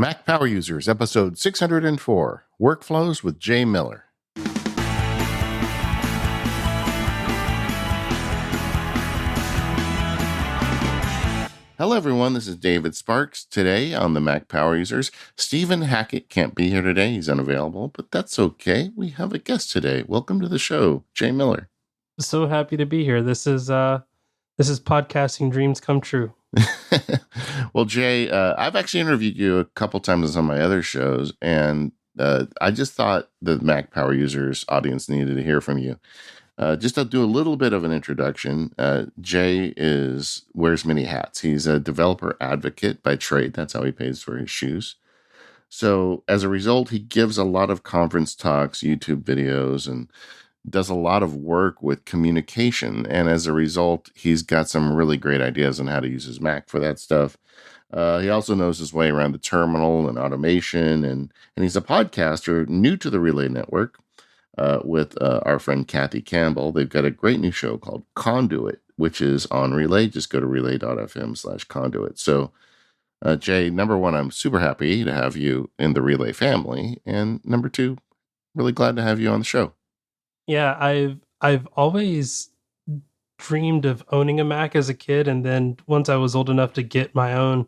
Mac Power Users, episode 604, Workflows with Jay Miller. Hello, everyone. This is David Sparks. Today on the Mac Power Users, Stephen Hackett can't be here today. He's unavailable, but that's okay. We have a guest today. Welcome to the show, Jay Miller. So happy to be here. This is podcasting dreams come true. Well, Jay, I've actually interviewed you a couple times on my other shows, and I just thought the Mac Power Users audience needed to hear from you. Just to do a little bit of an introduction, Jay wears many hats. He's a developer advocate by trade. That's how he pays for his shoes. So as a result, he gives a lot of conference talks, YouTube videos, and does a lot of work with communication. And as a result, he's got some really great ideas on how to use his Mac for that stuff. He also knows his way around the terminal and automation, and he's a podcaster new to the Relay Network with our friend Kathy Campbell. They've got a great new show called Conduit, which is on Relay. Just go to relay.fm/conduit. So, Jay, number one, I'm super happy to have you in the Relay family. And number two, really glad to have you on the show. Yeah, I've always dreamed of owning a Mac as a kid, and then once I was old enough to get my own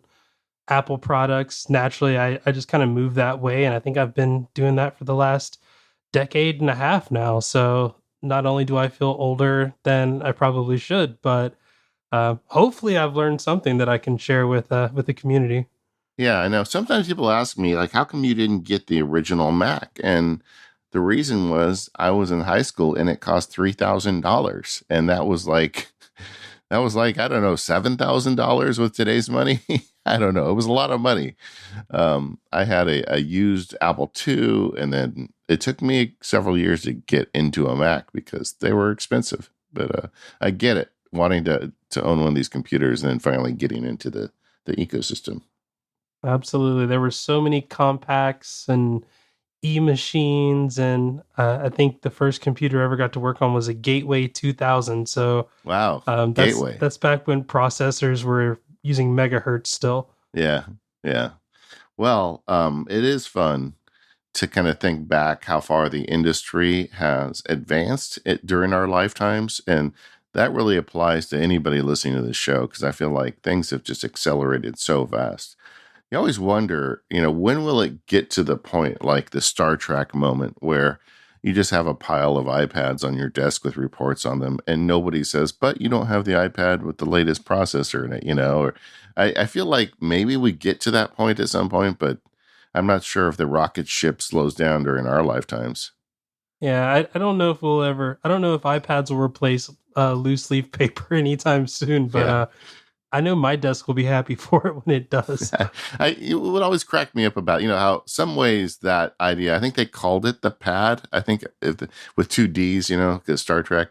Apple products, naturally I just kind of moved that way, and I think I've been doing that for the last decade and a half now. So not only do I feel older than I probably should, but hopefully I've learned something that I can share with the community. Yeah, I know. Sometimes people ask me, like, how come you didn't get the original Mac? And the reason was I was in high school and it cost $3,000. And that was like, I don't know, $7,000 with today's money. I don't know. It was a lot of money. I had a used Apple II, and then it took me several years to get into a Mac because they were expensive. But I get it, wanting to own one of these computers and then finally getting into the ecosystem. Absolutely. There were so many compacts and e-machines, and I think the first computer I ever got to work on was a Gateway 2000. So Wow, Gateway. that's back when processors were using megahertz still. Yeah, yeah. Well, it is fun to kind of think back how far the industry has advanced during our lifetimes. And that really applies to anybody listening to this show, because I feel like things have just accelerated so fast. You always wonder, when will it get to the point like the Star Trek moment where you just have a pile of iPads on your desk with reports on them and nobody says, but you don't have the iPad with the latest processor in it, or I feel like maybe we get to that point at some point, but I'm not sure if the rocket ship slows down during our lifetimes. Yeah, I don't know if I don't know if iPads will replace loose leaf paper anytime soon, but Yeah. I know my desk will be happy for it when it does. It would always crack me up about, how some ways that idea, I think they called it the pad, I think with two Ds, because Star Trek.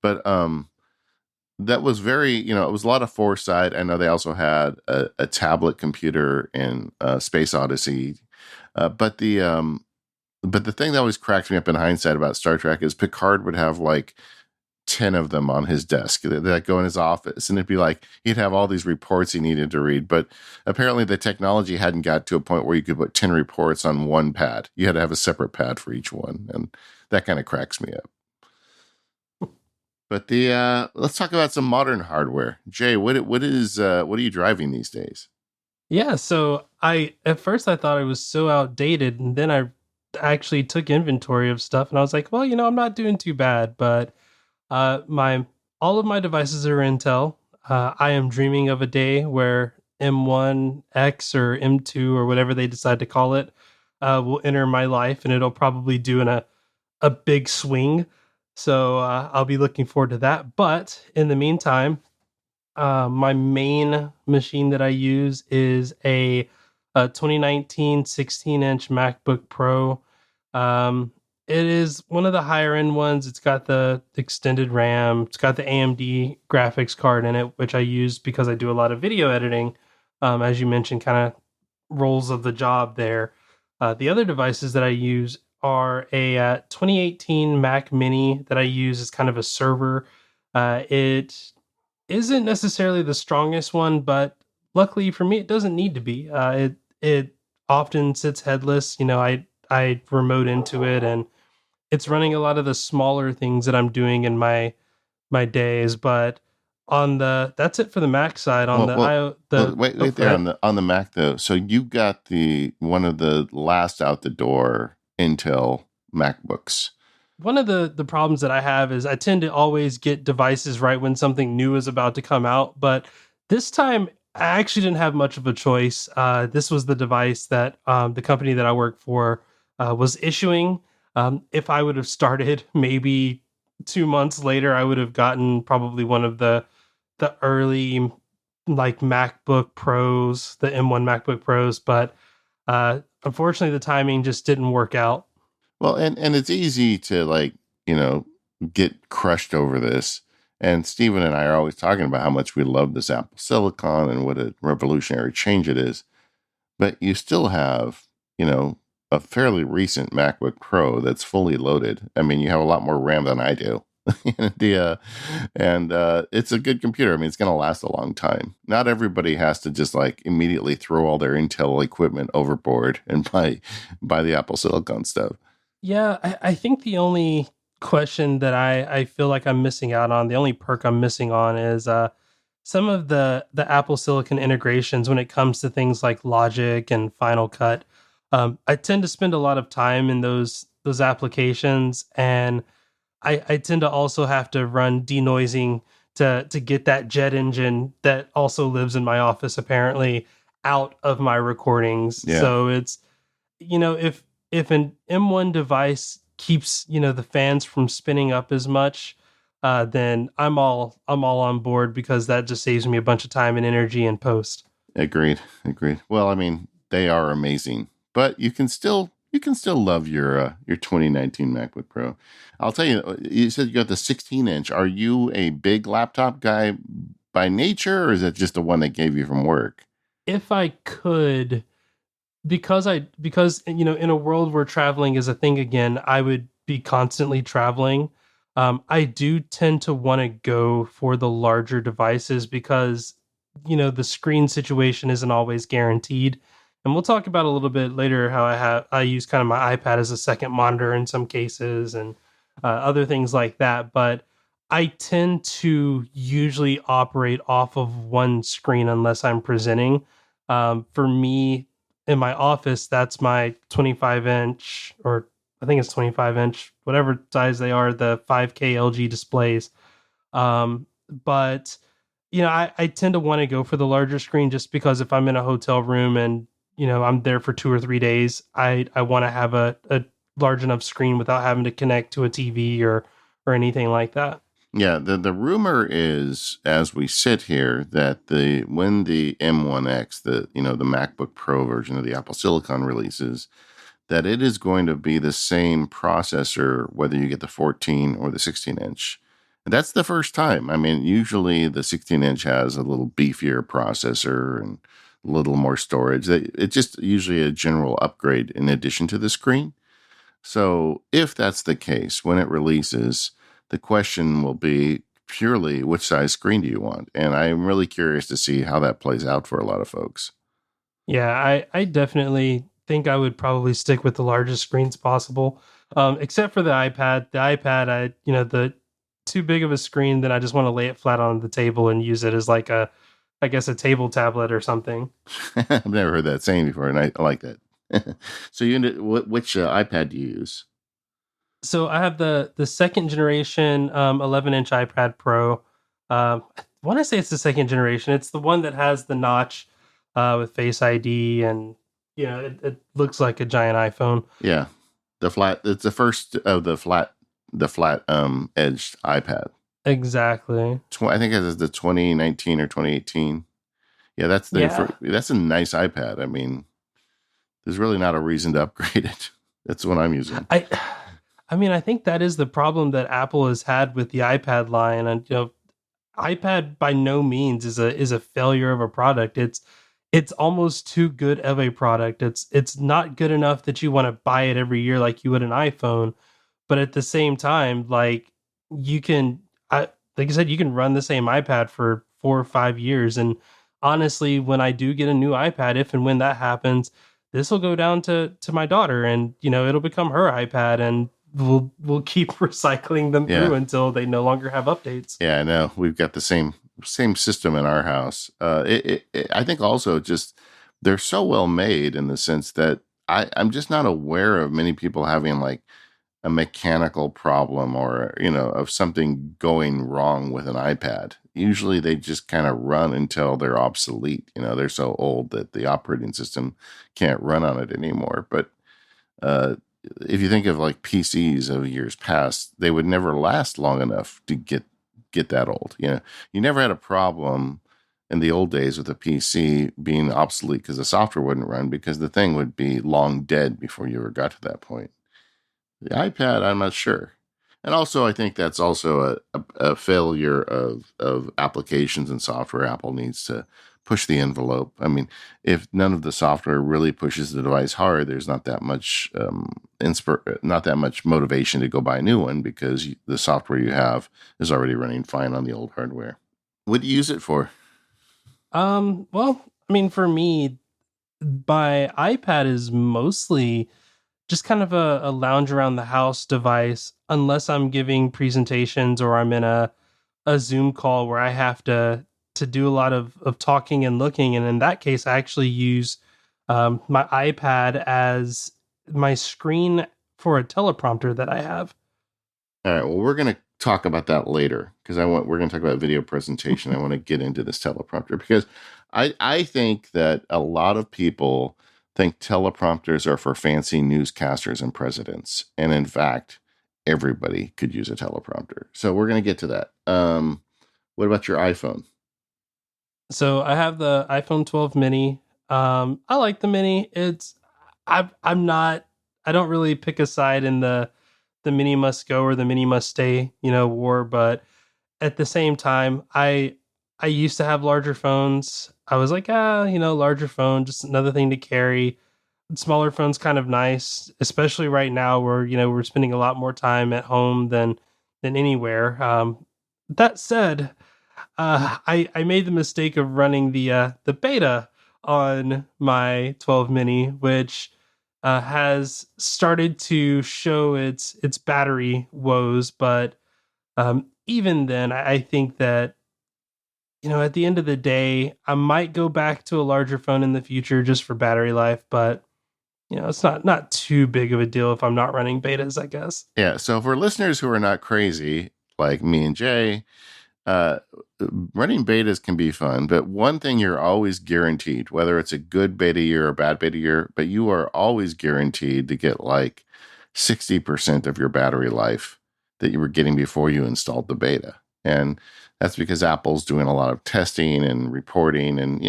But that was very, it was a lot of foresight. I know they also had a tablet computer in Space Odyssey. But the thing that always cracks me up in hindsight about Star Trek is Picard would have like 10 of them on his desk that go in his office, and it'd be like he'd have all these reports he needed to read, but apparently the technology hadn't got to a point where you could put 10 reports on one pad. You had to have a separate pad for each one, and that kind of cracks me up. But let's talk about some modern hardware. Jay, what are you driving these days? Yeah, so at first I thought it was so outdated, and then I actually took inventory of stuff, and I was like, well, I'm not doing too bad, but my all of my devices are Intel. I am dreaming of a day where M1X or M2 or whatever they decide to call it will enter my life, and it'll probably do in a big swing. So I'll be looking forward to that. But in the meantime, my main machine that I use is a 2019 16-inch MacBook Pro. It is one of the higher end ones. It's got the extended RAM. It's got the AMD graphics card in it, which I use because I do a lot of video editing. As you mentioned, kind of roles of the job there. The other devices that I use are a 2018 Mac Mini that I use as kind of a server. It isn't necessarily the strongest one, but luckily for me, it doesn't need to be. It often sits headless. I remote into it, and it's running a lot of the smaller things that I'm doing in my days. But on the that's it for the Mac side. On Well, the well, I well. the oh, Wait go there ahead. on the Mac though. So you got the one of the last out the door Intel MacBooks. One of the problems that I have is I tend to always get devices right when something new is about to come out, but this time I actually didn't have much of a choice. This was the device that the company that I work for was issuing. If I would have started maybe 2 months later, I would have gotten probably one of the early like MacBook Pros, the M1 MacBook Pros, but unfortunately the timing just didn't work out. Well, and it's easy to like, you know, get crushed over this. And Stephen and I are always talking about how much we love this Apple Silicon and what a revolutionary change it is. But you still have, you know, a fairly recent MacBook Pro that's fully loaded. I mean, you have a lot more RAM than I do. And it's a good computer. I mean, it's going to last a long time. Not everybody has to just like immediately throw all their Intel equipment overboard and buy the Apple Silicon stuff. Yeah, I think the only question that I feel like I'm missing out on, the only perk I'm missing on is some of the Apple Silicon integrations when it comes to things like Logic and Final Cut. I tend to spend a lot of time in those applications, and I tend to also have to run denoising to get that jet engine that also lives in my office apparently out of my recordings. Yeah, So it's if an M1 device keeps the fans from spinning up as much, then I'm all on board because that just saves me a bunch of time and energy in post. agreed, agreed. Well, I mean, they are amazing, but you can still love your 2019 MacBook Pro. I'll tell you, you said you got the 16-inch. Are you a big laptop guy by nature, or is it just the one they gave you from work? If I could, because in a world where traveling is a thing again, I would be constantly traveling. I do tend to want to go for the larger devices because the screen situation isn't always guaranteed. And we'll talk about a little bit later how I use kind of my iPad as a second monitor in some cases and other things like that. But I tend to usually operate off of one screen unless I'm presenting. For me, in my office, that's my 25 inch, or I think it's 25 inch, whatever size they are, the 5K LG displays. But I tend to want to go for the larger screen just because if I'm in a hotel room and I'm there for 2 or 3 days, I want to have a large enough screen without having to connect to a TV or anything like that. Yeah, the rumor is, as we sit here, that the when the M1X, the MacBook Pro version of the Apple Silicon releases, that it is going to be the same processor whether you get the 14 or the 16-inch. And that's the first time. I mean, usually the 16-inch has a little beefier processor and a little more storage. It's just usually a general upgrade in addition to the screen. So if that's the case, when it releases, the question will be purely which size screen do you want? And I'm really curious to see how that plays out for a lot of folks. Yeah, I definitely think I would probably stick with the largest screens possible, except for the iPad. The iPad, the too big of a screen, then I just want to lay it flat on the table and use it as like I guess, a table tablet or something. I've never heard that saying before, and I like that. So which iPad do you use? So I have the second generation 11-inch iPad Pro. I want to say it's the second generation. It's the one that has the notch with Face ID, and it looks like a giant iPhone. Yeah, the flat. It's the first of the flat edged iPad. Exactly. I think it is the 2019 or 2018. Yeah, Yeah. that's a nice iPad. I mean, there's really not a reason to upgrade it. That's what I'm using. I mean, I think that is the problem that Apple has had with the iPad line, and iPad by no means is a failure of a product. It's almost too good of a product. It's not good enough that you want to buy it every year like you would an iPhone, but at the same time, like you can, like I said, you can run the same iPad for 4 or 5 years. And honestly, when I do get a new iPad, if and when that happens, this will go down to my daughter, and it'll become her iPad, and we'll keep recycling them Yeah. through until they no longer have updates. Yeah, I know. We've got the same system in our house. I think also just they're so well made in the sense that I'm just not aware of many people having like a mechanical problem or of something going wrong with an iPad. Usually they just kind of run until they're obsolete. They're so old that the operating system can't run on it anymore. But uh, if you think of like PCs of years past, they would never last long enough to get that old. You never had a problem in the old days with a PC being obsolete because the software wouldn't run because the thing would be long dead before you ever got to that point. The iPad, I'm not sure. And also, I think that's also a failure of applications and software. Apple needs to push the envelope. I mean, if none of the software really pushes the device hard, there's not that much not that much motivation to go buy a new one because the software you have is already running fine on the old hardware. What do you use it for? Well, I mean, for me, my iPad is mostly just kind of a lounge around the house device, unless I'm giving presentations or I'm in a Zoom call where I have to do a lot of talking and looking. And in that case, I actually use my iPad as my screen for a teleprompter that I have. All right. Well, we're going to talk about that later because we're going to talk about video presentation. I want to get into this teleprompter because I think that a lot of people think teleprompters are for fancy newscasters and presidents, and in fact, everybody could use a teleprompter. So we're going to get to that. What about your iPhone? So I have the iPhone 12 mini. I like the mini. I'm not I don't really pick a side in the mini must go or the mini must stay, war, but at the same time, I used to have larger phones. I was like, larger phone, just another thing to carry. Smaller phone's kind of nice, especially right now where we're spending a lot more time at home than anywhere. That said, I made the mistake of running the beta on my 12 mini, which has started to show its battery woes. But even then, I think that at the end of the day, I might go back to a larger phone in the future just for battery life. But it's not too big of a deal if I'm not running betas, I guess. Yeah. So for listeners who are not crazy like me and Jay, uh, running betas can be fun, but one thing you're always guaranteed, whether it's a good beta year or a bad beta year, but you are always guaranteed to get like 60% of your battery life that you were getting before you installed the beta. And that's because Apple's doing a lot of testing and reporting and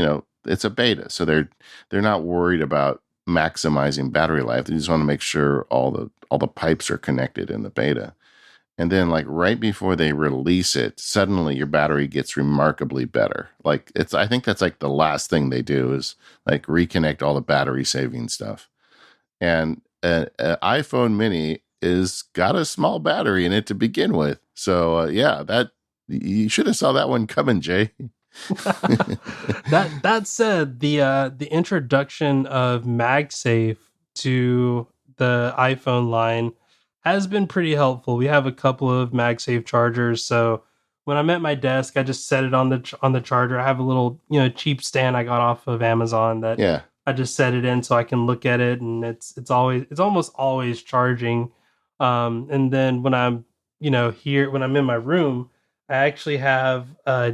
it's a beta. So they're not worried about maximizing battery life. They just want to make sure all the pipes are connected in the beta. And then like right before they release it, suddenly your battery gets remarkably better. Like I think that's like the last thing they do is like reconnect all the battery saving stuff. And an iPhone mini is got a small battery in it to begin with. So yeah, that you should have saw that one coming, Jay. That said, the introduction of MagSafe to the iPhone line has been pretty helpful. We have a couple of MagSafe chargers, so when I'm at my desk, I just set it on the charger. I have a little cheap stand I got off of Amazon that Yeah. I just set it in so I can look at it, and it's almost always charging. And then when I'm here when I'm in my room, I actually have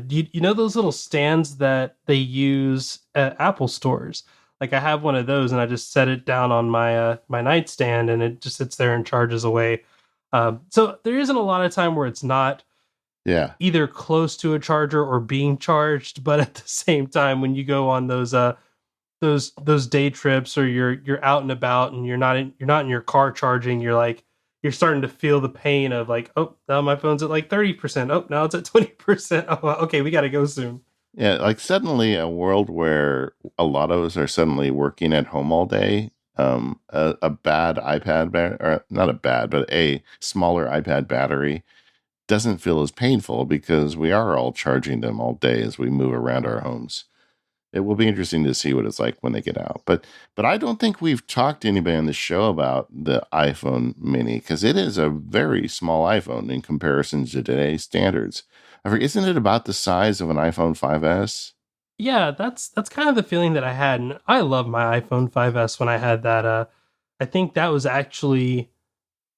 you know those little stands that they use at Apple stores. Like I have one of those, and I just set it down on my nightstand, and it just sits there and charges away. So there isn't a lot of time where it's not Yeah. either close to a charger or being charged. But at the same time, when you go on those day trips or you're out and about and you're not in your car charging, you're starting to feel the pain of like, oh, now my phone's at like 30%. Oh, now it's at 20%. Oh, okay, we got to go soon. Yeah, like suddenly a world where a lot of us are suddenly working at home all day. A bad or not a bad, but a smaller iPad battery doesn't feel as painful because we are all charging them all day as we move around our homes. it will be interesting to see what it's like when they get out. But I don't think we've talked to anybody on the show about the iPhone Mini because it is a very small iPhone in comparison to today's standards. I forget, isn't it about the size of an iPhone 5S? Yeah, that's kind of the feeling that I had, and I love my iPhone 5S when I had that. I think that was actually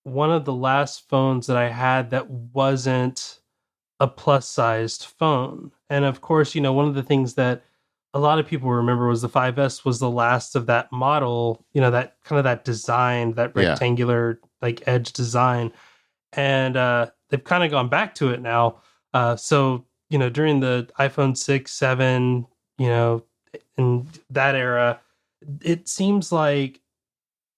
one of the last phones that I had that wasn't a plus sized phone. And of course, one of the things that a lot of people remember was the 5S was the last of that model, that kind of that design, that Yeah. rectangular like edge design. And they've kind of gone back to it now. So, during the iPhone 6, 7, you know, in that era, it seems like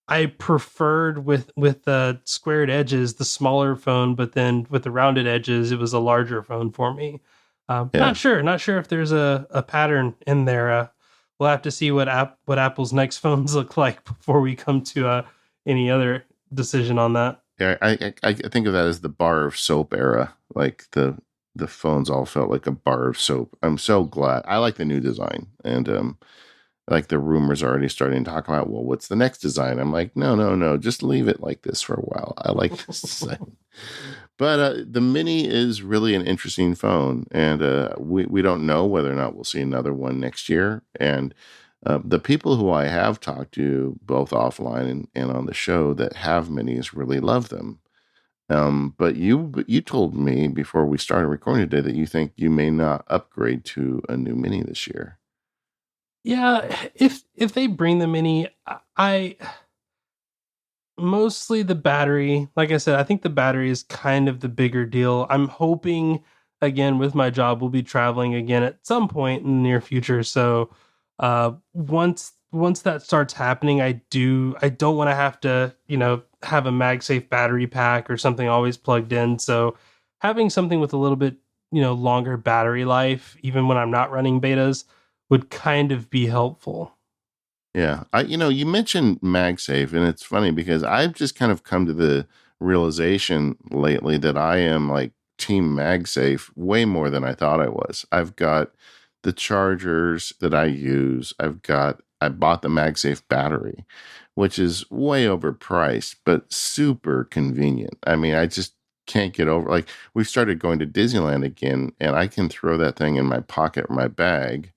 I preferred with the squared edges, the smaller phone, but then with the rounded edges, it was a larger phone for me. Yeah. Not sure if there's a pattern in there. We'll have to see what Apple's next phones look like before we come to any other decision on that. Yeah, I think of that as the bar of soap era. Like the phones all felt like a bar of soap. I'm so glad. I like the new design, and like the rumors are already starting to talk about, well, what's the next design? I'm like, no, no, no, just leave it like this for a while. I like this design. But the Mini is really an interesting phone, and we don't know whether or not we'll see another one next year. And the people who I have talked to, both offline and on the show, that have Minis really love them. But you told me before we started recording today that you think you may not upgrade to a new Mini this year. Yeah, if they bring the mini, I mostly the battery. Like I said, I think the battery is kind of the bigger deal. I'm hoping again with my job we'll be traveling again at some point in the near future. So once that starts happening, I don't want to have to, have a MagSafe battery pack or something always plugged in. So having something with a little bit, longer battery life, even when I'm not running betas, would kind of be helpful. Yeah. You mentioned MagSafe, and it's funny because I've just kind of come to the realization lately that I am like team MagSafe way more than I thought I was. I've got the chargers that I use. I bought the MagSafe battery, which is way overpriced, but super convenient. I mean, I just can't get over, like, we started going to Disneyland again, and I can throw that thing in my pocket or my bag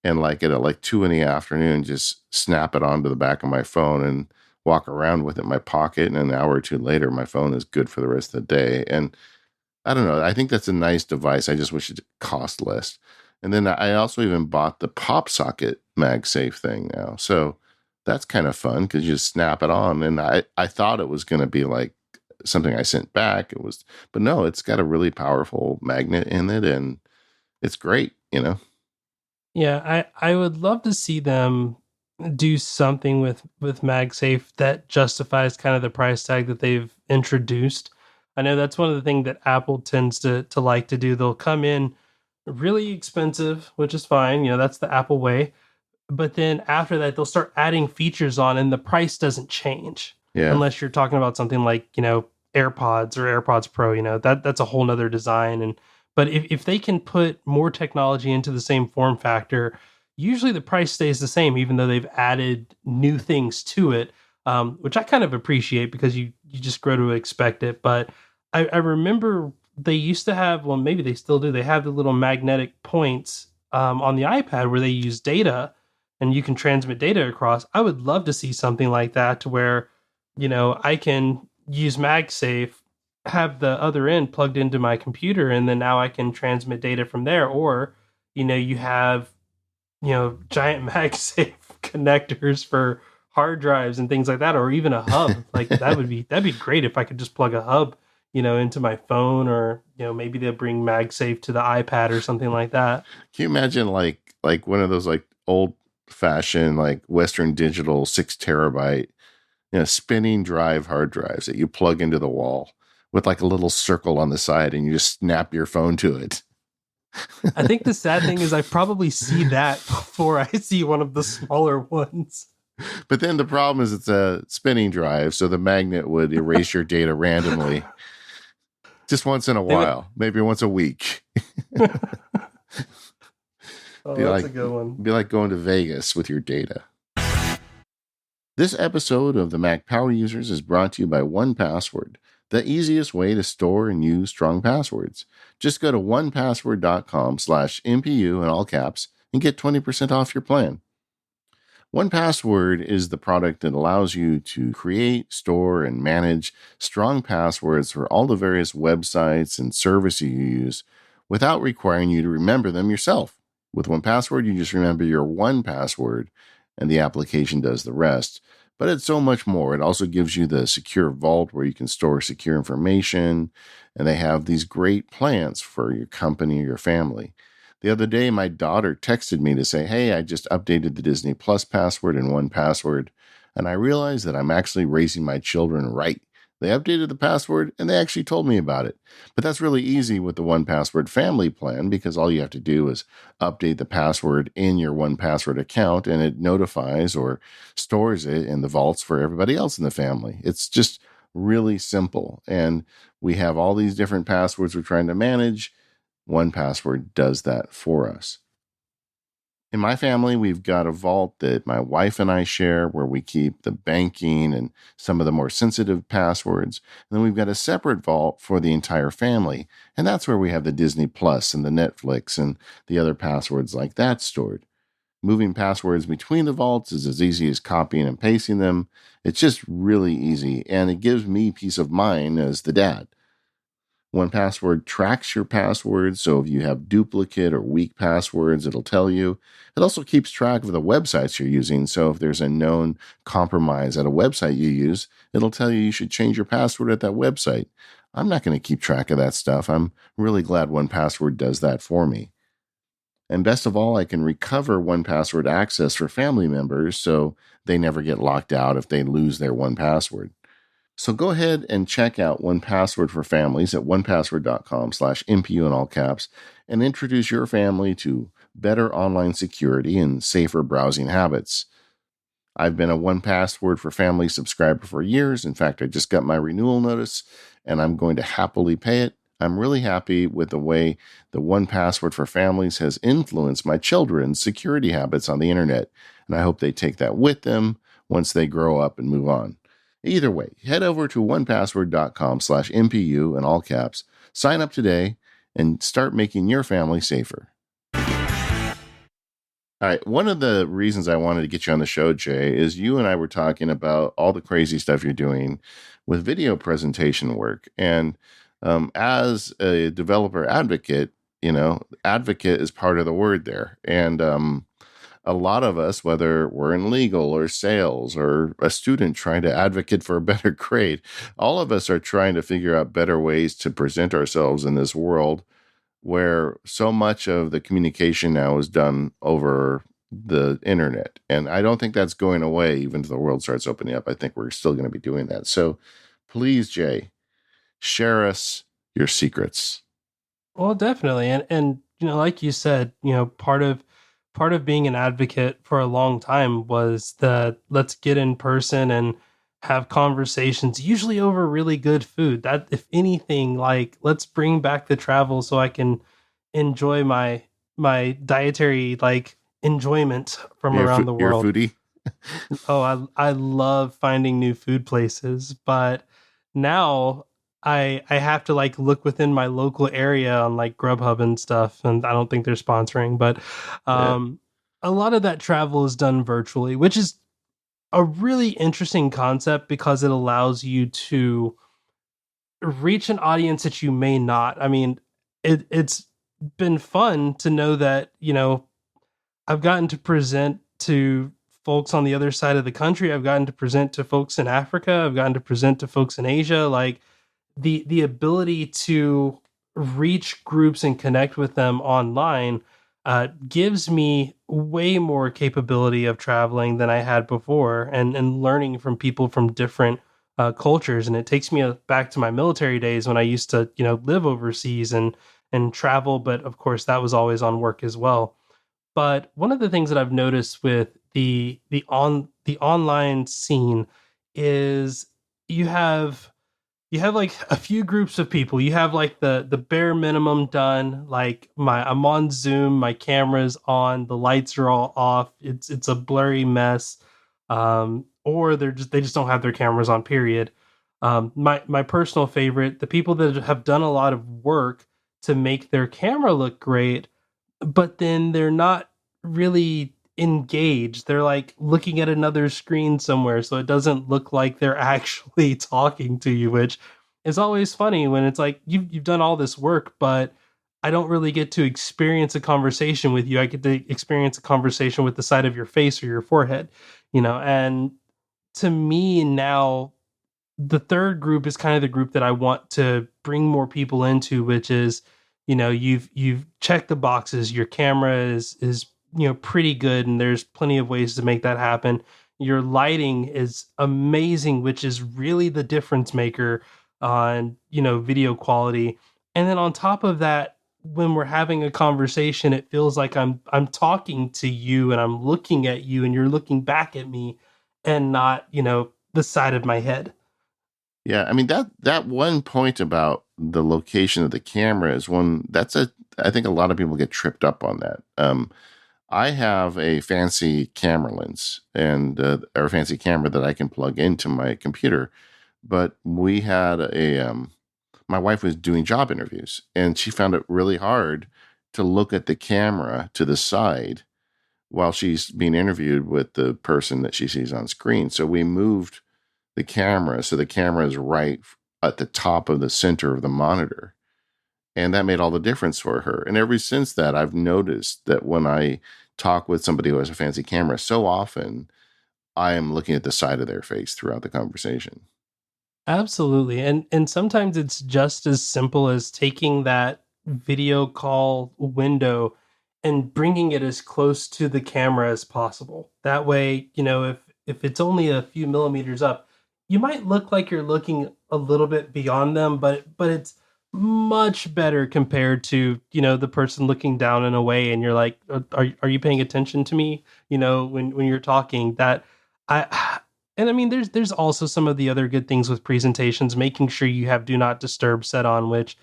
and like at like 2 in the afternoon, just snap it onto the back of my phone and walk around with it in my pocket. And an hour or two later, my phone is good for the rest of the day. And I don't know. I think that's a nice device. I just wish it cost less. And then I also even bought the pop socket MagSafe thing now. So that's kind of fun because you just snap it on. And I thought it was going to be like something I sent back. It was, but no, it's got a really powerful magnet in it and it's great. Yeah, I would love to see them do something with MagSafe that justifies kind of the price tag that they've introduced. I know that's one of the things that Apple tends to like to do. They'll come in really expensive, which is fine. That's the Apple way. But then after that, they'll start adding features on, and the price doesn't change Yeah. unless you're talking about something like AirPods or AirPods Pro. That's a whole nother design. And but if they can put more technology into the same form factor, usually the price stays the same, even though they've added new things to it, which I kind of appreciate because you just grow to expect it. But I remember they used to have, well, maybe they still do. They have the little magnetic points on the iPad where they use data and you can transmit data across. I would love to see something like that to where, I can use MagSafe, have the other end plugged into my computer, and then now I can transmit data from there. Or, you have, giant MagSafe connectors for hard drives and things like that, or even a hub. Like that'd be great if I could just plug a hub, into my phone, or maybe they'll bring MagSafe to the iPad or something like that. Can you imagine like one of those like old fashioned like Western Digital 6 terabyte, spinning drive hard drives that you plug into the wall with like a little circle on the side and you just snap your phone to it. I think the sad thing is I probably see that before I see one of the smaller ones. But then the problem is it's a spinning drive, so the magnet would erase your data randomly just once in a They would while, maybe once a week. Oh, Be that's a like good one. be like going to Vegas with your data. This episode of the Mac Power Users is brought to you by 1Password, the easiest way to store and use strong passwords. Just go to onepassword.com/MPU in all caps and get 20% off your plan. 1Password is the product that allows you to create, store, and manage strong passwords for all the various websites and services you use without requiring you to remember them yourself. With 1Password, you just remember your one password and the application does the rest. But it's so much more. It also gives you the secure vault where you can store secure information, and they have these great plans for your company or your family. The other day, my daughter texted me to say, "Hey, I just updated the Disney Plus password in 1Password." And I realized that I'm actually raising my children right. They updated the password and they actually told me about it. But that's really easy with the 1Password family plan because all you have to do is update the password in your 1Password account and it notifies or stores it in the vaults for everybody else in the family. It's just really simple. And we have all these different passwords we're trying to manage. 1Password does that for us. In my family, we've got a vault that my wife and I share where we keep the banking and some of the more sensitive passwords. And then we've got a separate vault for the entire family. And that's where we have the Disney Plus and the Netflix and the other passwords like that stored. Moving passwords between the vaults is as easy as copying and pasting them. It's just really easy, and it gives me peace of mind as the dad. 1Password tracks your passwords, so if you have duplicate or weak passwords, it'll tell you. It also keeps track of the websites you're using, so if there's a known compromise at a website you use, it'll tell you should change your password at that website. I'm not going to keep track of that stuff. I'm really glad 1Password does that for me. And best of all, I can recover 1Password access for family members so they never get locked out if they lose their 1Password. So go ahead and check out 1Password for families at onepassword.com/MPU in all caps and introduce your family to better online security and safer browsing habits. I've been a 1Password for family subscriber for years. In fact, I just got my renewal notice and I'm going to happily pay it. I'm really happy with the way the 1Password for families has influenced my children's security habits on the internet. And I hope they take that with them once they grow up and move on. Either way, head over to onepassword.com/MPU in all caps, sign up today, and start making your family safer. All right. One of the reasons I wanted to get you on the show, Jay, is you and I were talking about all the crazy stuff you're doing with video presentation work. And as a developer advocate, advocate is part of the word there. And a lot of us, whether we're in legal or sales or a student trying to advocate for a better grade, all of us are trying to figure out better ways to present ourselves in this world where so much of the communication now is done over the internet. And I don't think that's going away even if the world starts opening up. I think we're still going to be doing that. So please, Jay, share us your secrets. Well, definitely. And like you said, part of being an advocate for a long time was that let's get in person and have conversations, usually over really good food. That if anything, like let's bring back the travel so I can enjoy my dietary like enjoyment from around the You're a world. foodie? Oh, I love finding new food places, but now I have to like look within my local area on like Grubhub and stuff, and I don't think they're sponsoring, but Yeah. um a lot of that travel is done virtually, which is a really interesting concept because it allows you to reach an audience that you may not. I mean, it's been fun to know that, I've gotten to present to folks on the other side of the country. I've gotten to present to folks in Africa. I've gotten to present to folks in Asia. Like the ability to reach groups and connect with them online gives me way more capability of traveling than I had before, and learning from people from different cultures. And it takes me back to my military days when I used to live overseas and travel. But of course, that was always on work as well. But one of the things that I've noticed with the online scene is you have you have like a few groups of people. You have like the bare minimum done. Like I'm on Zoom, my camera's on, the lights are all off. It's a blurry mess. Or they just don't have their cameras on, period. My personal favorite, the people that have done a lot of work to make their camera look great, but then they're not really engaged. They're like looking at another screen somewhere, so it doesn't look like they're actually talking to you, which is always funny when it's like you've done all this work, but I don't really get to experience a conversation with you. I get to experience a conversation with the side of your face or your forehead, and to me now the third group is kind of the group that I want to bring more people into, which is, you've checked the boxes. Your camera is pretty good, and there's plenty of ways to make that happen. Your lighting is amazing, which is really the difference maker on video quality. And then on top of that, when we're having a conversation, it feels like I'm talking to you and I'm looking at you and you're looking back at me, and not the side of my head. Yeah, I mean that one point about the location of the camera is one that's a I think a lot of people get tripped up on that. I have a fancy camera lens and or a fancy camera that I can plug into my computer, but we had my wife was doing job interviews and she found it really hard to look at the camera to the side while she's being interviewed with the person that she sees on screen. So we moved the camera so the camera is right at the top of the center of the monitor. And that made all the difference for her. And ever since that, I've noticed that when I talk with somebody who has a fancy camera, so often I am looking at the side of their face throughout the conversation. Absolutely. And sometimes it's just as simple as taking that video call window and bringing it as close to the camera as possible. That way, if it's only a few millimeters up, you might look like you're looking a little bit beyond them, but it's much better compared to, the person looking down and away and you're like, are you paying attention to me? When you're talking, that I and I mean, there's also some of the other good things with presentations, making sure you have do not disturb set on, which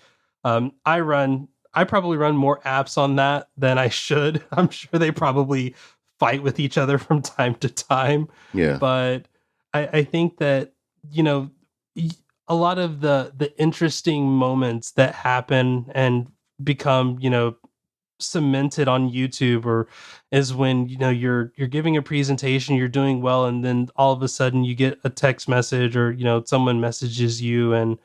I run. I probably run more apps on that than I should. I'm sure they probably fight with each other from time to time, Yeah. but I think that you know y- a lot of the interesting moments that happen and become cemented on YouTube, or is when you're giving a presentation, you're doing well, and then all of a sudden you get a text message, or someone messages you. And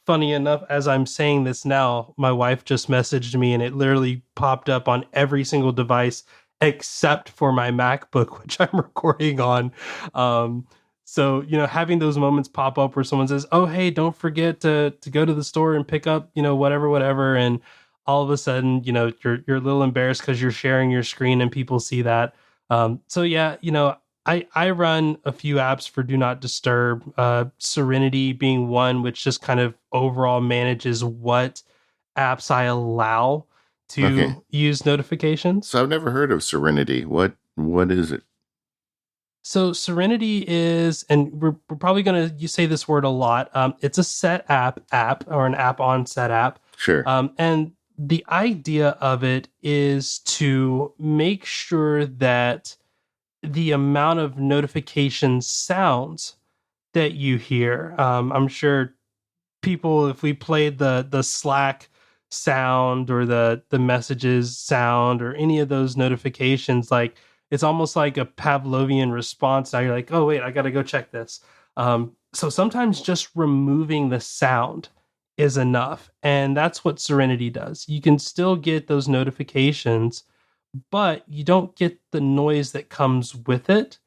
funny enough, as I'm saying this now, my wife just messaged me and it literally popped up on every single device except for my MacBook, which I'm recording on. Um, so, having those moments pop up where someone says, "Oh, hey, don't forget to go to the store and pick up, whatever, whatever." And all of a sudden, you're a little embarrassed because you're sharing your screen and people see that. So yeah, I run a few apps for do not disturb, Serenity being one, which just kind of overall manages what apps I allow Okay. to use notifications. So I've never heard of Serenity. What is it? So Serenity is, and we're probably going to you say this word a lot. It's a set app or an app on set app. Sure. And the idea of it is to make sure that the amount of notification sounds that you hear. I'm sure people, if we played the Slack sound or the messages sound or any of those notifications, like it's almost like a Pavlovian response. Now you're like, oh wait, I got to go check this. So sometimes just removing the sound is enough, and that's what Serenity does. You can still get those notifications, but you don't get the noise that comes with it.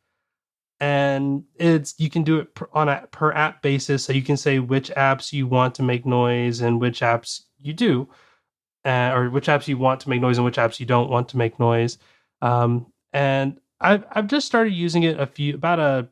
And you can do it on a per app basis, so you can say which apps you want to make noise and which apps you do, or which apps you want to make noise and which apps you don't want to make noise. And I've just started using it about a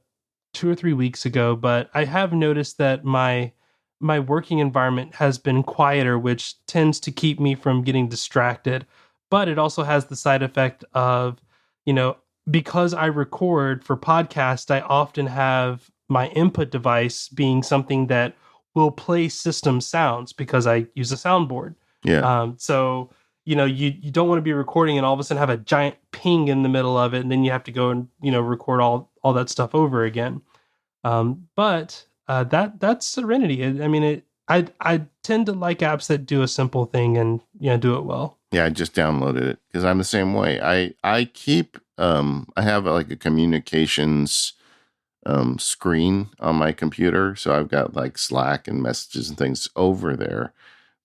2 or 3 weeks ago, but I have noticed that my working environment has been quieter, which tends to keep me from getting distracted. But it also has the side effect of, you know, because I record for podcast, I often have my input device being something that will play system sounds because I use a soundboard. Yeah. So you don't want to be recording and all of a sudden have a giant ping in the middle of it, and then you have to go and record all that stuff over again. But that's Serenity. I mean, I tend to like apps that do a simple thing and do it well. Yeah, I just downloaded it because I'm the same way. I keep I have like a communications screen on my computer, so I've got like Slack and messages and things over there,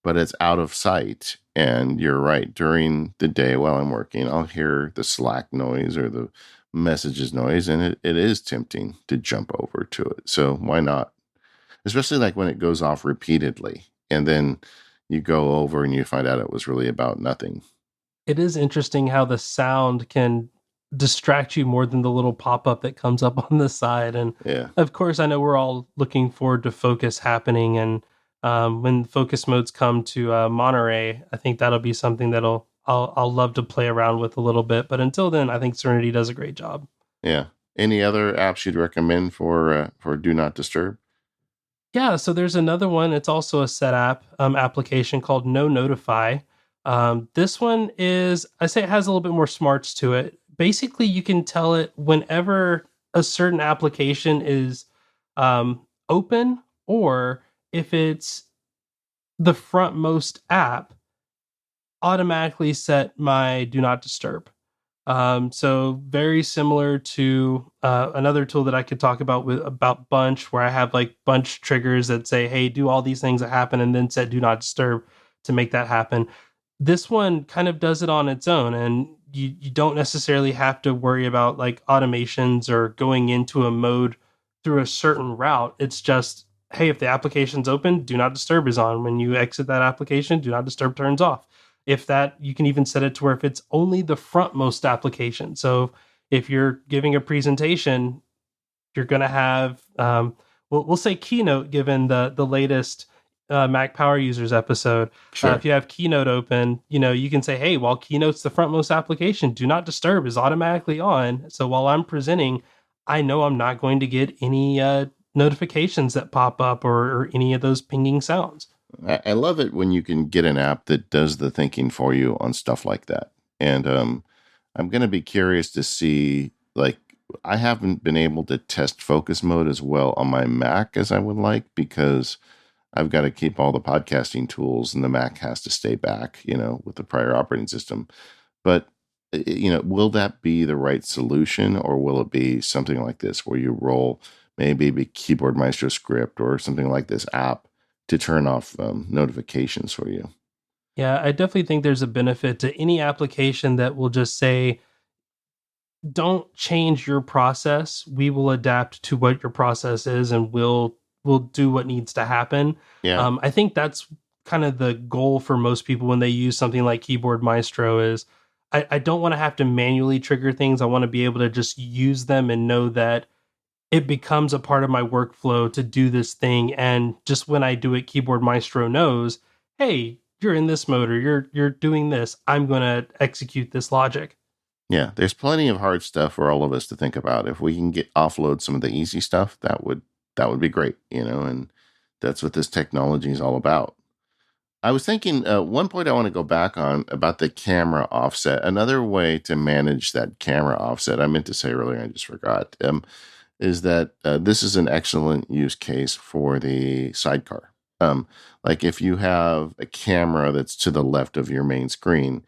but it's out of sight. And you're right, during the day while I'm working, I'll hear the Slack noise or the messages noise, and it is tempting to jump over to it. So why not? Especially like when it goes off repeatedly, and then you go over and you find out it was really about nothing. It is interesting how the sound can distract you more than the little pop-up that comes up on the side. And Yeah. of course, I know we're all looking forward to focus happening. And when focus modes come to Monterey, I think that'll be something I'll love to play around with a little bit. But until then, I think Serenity does a great job. Yeah. Any other apps you'd recommend for Do Not Disturb? Yeah, so there's another one. It's also a set app application called No Notify. This one is, I say it has a little bit more smarts to it. Basically, you can tell it whenever a certain application is open, or if it's the frontmost app, automatically set my do not disturb. So very similar to another tool that I could talk about about Bunch, where I have like Bunch triggers that say, "Hey, do all these things that happen," and then set "Do not disturb" to make that happen. This one kind of does it on its own, and you don't necessarily have to worry about like automations or going into a mode through a certain route. It's just, hey, if the application's open, "Do not disturb" is on. When you exit that application, "Do not disturb" turns off. If that, you can even set it to where if it's only the frontmost application. So if you're giving a presentation, you're going to have, we'll say Keynote, given the latest Mac Power Users episode. Sure. If you have Keynote open, you can say, hey, while Keynote's the frontmost application, do not disturb is automatically on. So while I'm presenting, I know I'm not going to get any notifications that pop up, or any of those pinging sounds. I love it when you can get an app that does the thinking for you on stuff like that. And I'm going to be curious to see, like, I haven't been able to test focus mode as well on my Mac as I would like, because I've got to keep all the podcasting tools and the Mac has to stay back, with the prior operating system. But, will that be the right solution, or will it be something like this where you roll maybe a Keyboard Maestro script or something like this app to turn off notifications for you? Yeah, I definitely think there's a benefit to any application that will just say, don't change your process. We will adapt to what your process is, and we'll do what needs to happen. Yeah. I think that's kind of the goal for most people when they use something like Keyboard Maestro is, I don't want to have to manually trigger things. I want to be able to just use them and know that it becomes a part of my workflow to do this thing. And just when I do it, Keyboard Maestro knows, hey, you're in this mode, or you're doing this. I'm going to execute this logic. Yeah, there's plenty of hard stuff for all of us to think about. If we can get offload some of the easy stuff, that would be great, and that's what this technology is all about. I was thinking one point I want to go back on about the camera offset. Another way to manage that camera offset, I meant to say earlier, I just forgot, is that this is an excellent use case for the sidecar. Like if you have a camera that's to the left of your main screen,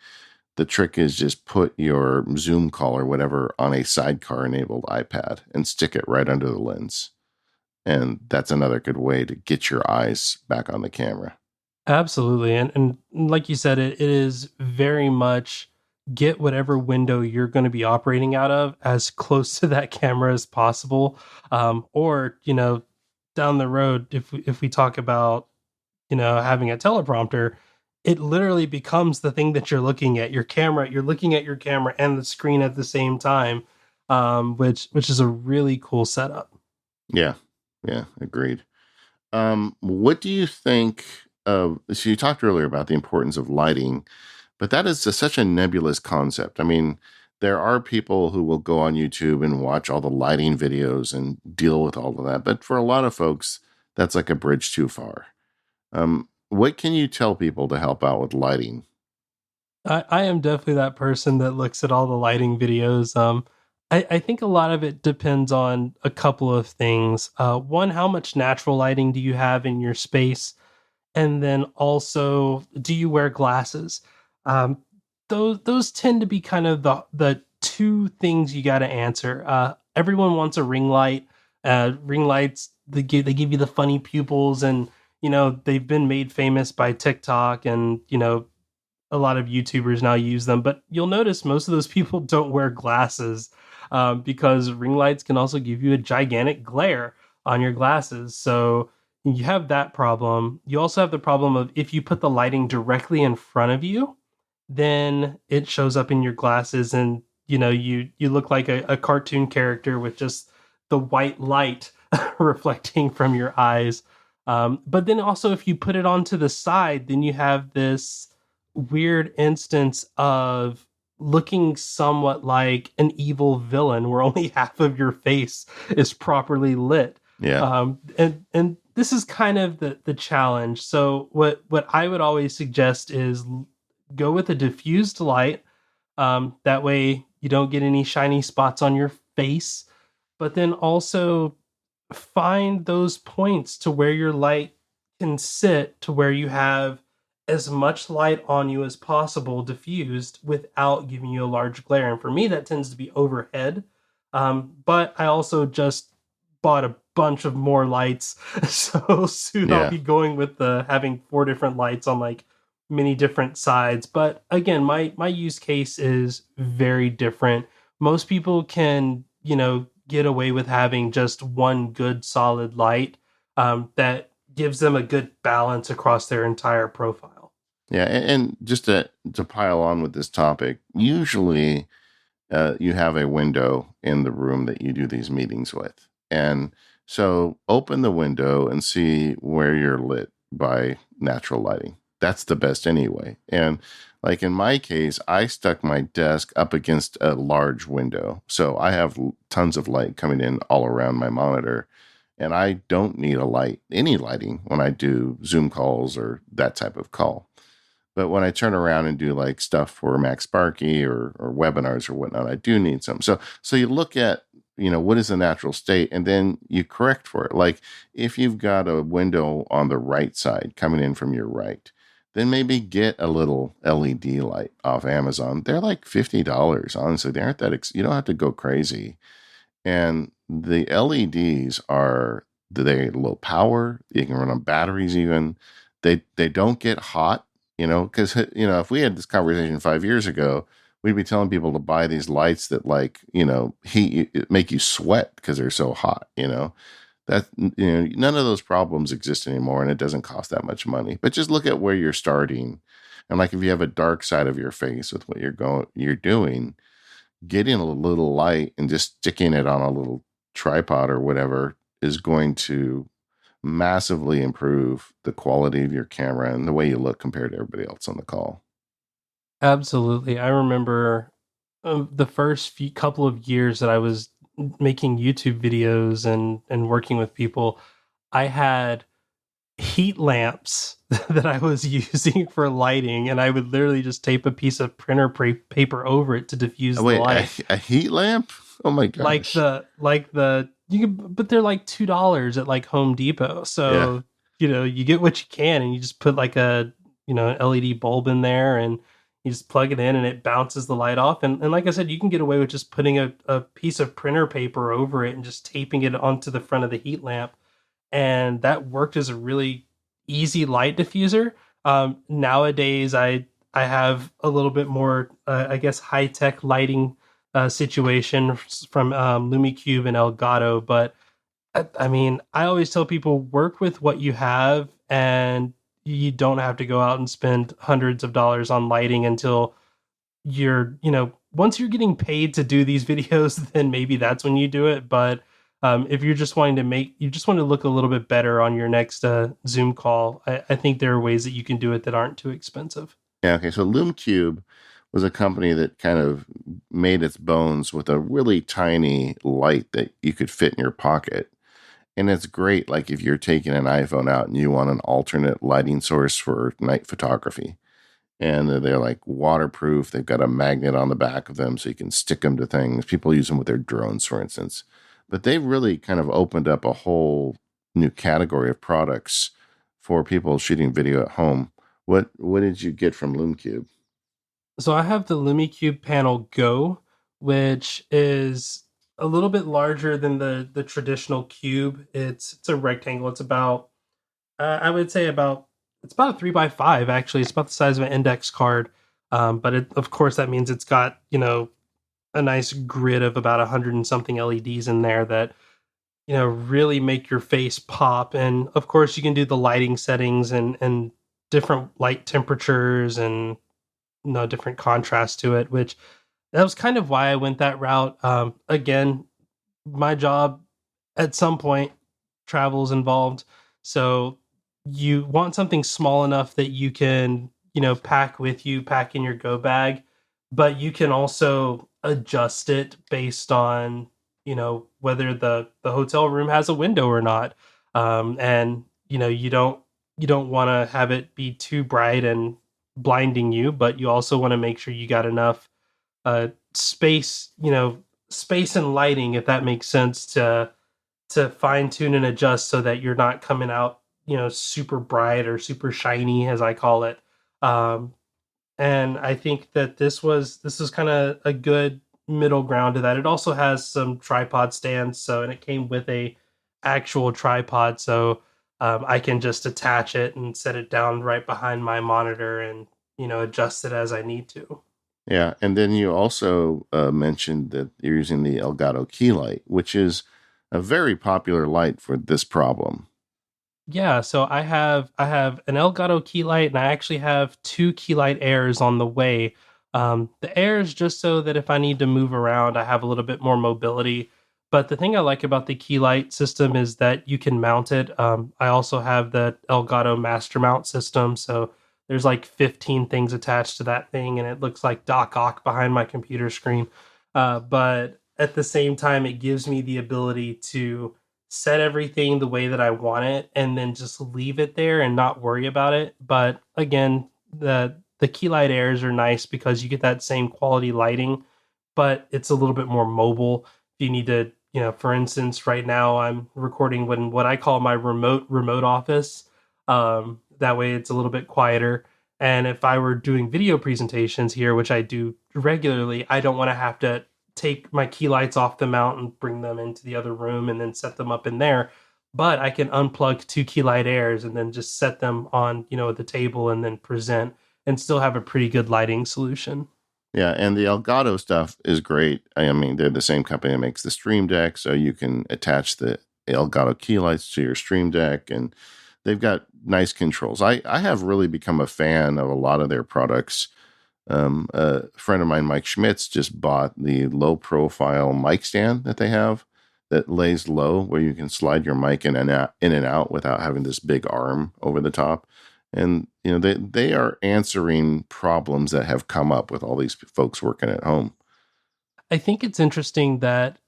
the trick is just put your Zoom call or whatever on a sidecar enabled iPad and stick it right under the lens. And that's another good way to get your eyes back on the camera. Absolutely. And like you said, it is very much get whatever window you're going to be operating out of as close to that camera as possible. Or, down the road, if we talk about, having a teleprompter, it literally becomes the thing that you're looking at. Your camera, you're looking at your camera and the screen at the same time, which is a really cool setup. Yeah. Yeah. Agreed. What do you think of? So you talked earlier about the importance of lighting, but that is such a nebulous concept. I mean, there are people who will go on YouTube and watch all the lighting videos and deal with all of that. But for a lot of folks, that's like a bridge too far. What can you tell people to help out with lighting? I am definitely that person that looks at all the lighting videos. I think a lot of it depends on a couple of things. One, how much natural lighting do you have in your space? And then also, do you wear glasses? Um, those tend to be kind of the two things you got to answer. Everyone wants a ring light. Ring lights, they give you the funny pupils, and they've been made famous by TikTok, and a lot of YouTubers now use them. But you'll notice most of those people don't wear glasses, because ring lights can also give you a gigantic glare on your glasses. So you have that problem. You also have the problem of, if you put the lighting directly in front of you, then it shows up in your glasses, and you look like a cartoon character with just the white light reflecting from your eyes. But then also, if you put it onto the side, then you have this weird instance of looking somewhat like an evil villain, where only half of your face is properly lit. Yeah. And this is kind of the challenge. So what I would always suggest is go with a diffused light. That way you don't get any shiny spots on your face. But then also find those points to where your light can sit, to where you have as much light on you as possible diffused without giving you a large glare. And for me, that tends to be overhead. But I also just bought a bunch of more lights. So soon I'll Yeah. be going with the having four different lights on like many different sides. But again, my use case is very different. Most people can, get away with having just one good solid light, that gives them a good balance across their entire profile. Yeah. And just to pile on with this topic, usually you have a window in the room that you do these meetings with. And so open the window and see where you're lit by natural lighting. That's the best anyway. And like in my case, I stuck my desk up against a large window. So I have tons of light coming in all around my monitor. And I don't need any lighting when I do Zoom calls or that type of call. But when I turn around and do like stuff for Max Sparky or webinars or whatnot, I do need some. So you look at, what is the natural state, and then you correct for it. Like if you've got a window on the right side coming in from your right, then maybe get a little LED light off Amazon. They're like $50. Honestly, they aren't that, you don't have to go crazy. And the LEDs they low power. You can run on batteries even. They don't get hot, because if we had this conversation 5 years ago, we'd be telling people to buy these lights that like heat you, make you sweat because they're so hot. That none of those problems exist anymore, and it doesn't cost that much money. But just look at where you're starting, and like if you have a dark side of your face with what you're doing, getting a little light and just sticking it on a little tripod or whatever is going to massively improve the quality of your camera and the way you look compared to everybody else on the call. Absolutely. I remember the first few couple of years that I was making YouTube videos and working with people. I had heat lamps that I was using for lighting, and I would literally just tape a piece of printer paper over it to diffuse Oh, the wait, light. a heat lamp? Oh my gosh. You can, but they're like $2 at like Home Depot. Yeah. So you get what you can, and you just put like an LED bulb in there, and you just plug it in, and it bounces the light off. And like I said, you can get away with just putting a piece of printer paper over it and just taping it onto the front of the heat lamp, and that worked as a really easy light diffuser. Nowadays, I have a little bit more, I guess, high tech lighting situation from LumiCube and Elgato, but I mean, I always tell people, work with what you have, and you don't have to go out and spend hundreds of dollars on lighting until once you're getting paid to do these videos, then maybe that's when you do it. But if you're just you just want to look a little bit better on your next Zoom call, I think there are ways that you can do it that aren't too expensive. Yeah. Okay. So LoomCube was a company that kind of made its bones with a really tiny light that you could fit in your pocket. And it's great, like if you're taking an iPhone out and you want an alternate lighting source for night photography. And they're like waterproof. They've got a magnet on the back of them so you can stick them to things. People use them with their drones, for instance. But they've really kind of opened up a whole new category of products for people shooting video at home. What did you get from LumeCube? So I have the LumiCube Panel Go, which is a little bit larger than the traditional cube. It's a rectangle. It's about I would say about it's about a 3 by 5 actually. It's about the size of an index card. But of course that means it's got a nice grid of about 100 and something LEDs in there that really make your face pop. And of course you can do the lighting settings and different light temperatures and different contrast to it, which that was kind of why I went that route. Again, my job at some point travels involved, so you want something small enough that you can pack with you, pack in your go bag, but you can also adjust it based on whether the hotel room has a window or not. And you don't want to have it be too bright and blinding you, but you also want to make sure you got enough space, space and lighting, if that makes sense, to fine tune and adjust so that you're not coming out, super bright or super shiny, as I call it. Um, and I think that this was kind of a good middle ground to that. It also has some tripod stands, and it came with a actual tripod, so I can just attach it and set it down right behind my monitor and adjust it as I need to. Yeah, and then you also mentioned that you're using the Elgato key light, which is a very popular light for this problem. Yeah, so I have an Elgato key light, and I actually have two key light airs on the way. The air is just so that if I need to move around, I have a little bit more mobility. But the thing I like about the key light system is that you can mount it. I also have the Elgato master mount system, so there's like 15 things attached to that thing, and it looks like Doc Ock behind my computer screen. But at the same time, it gives me the ability to set everything the way that I want it and then just leave it there and not worry about it. But again, the key light airs are nice because you get that same quality lighting, but it's a little bit more mobile. If you need to, for instance, right now I'm recording when what I call my remote office. That way it's a little bit quieter. And if I were doing video presentations here, which I do regularly, I don't want to have to take my key lights off the mount and bring them into the other room and then set them up in there. But I can unplug two key light airs and then just set them on, the table and then present and still have a pretty good lighting solution. Yeah, and the Elgato stuff is great. I mean, they're the same company that makes the Stream Deck, so you can attach the Elgato key lights to your Stream Deck, and they've got nice controls. I have really become a fan of a lot of their products. A friend of mine, Mike Schmitz, just bought the low profile mic stand that they have that lays low, where you can slide your mic in and out without having this big arm over the top. And they are answering problems that have come up with all these folks working at home. I think it's interesting that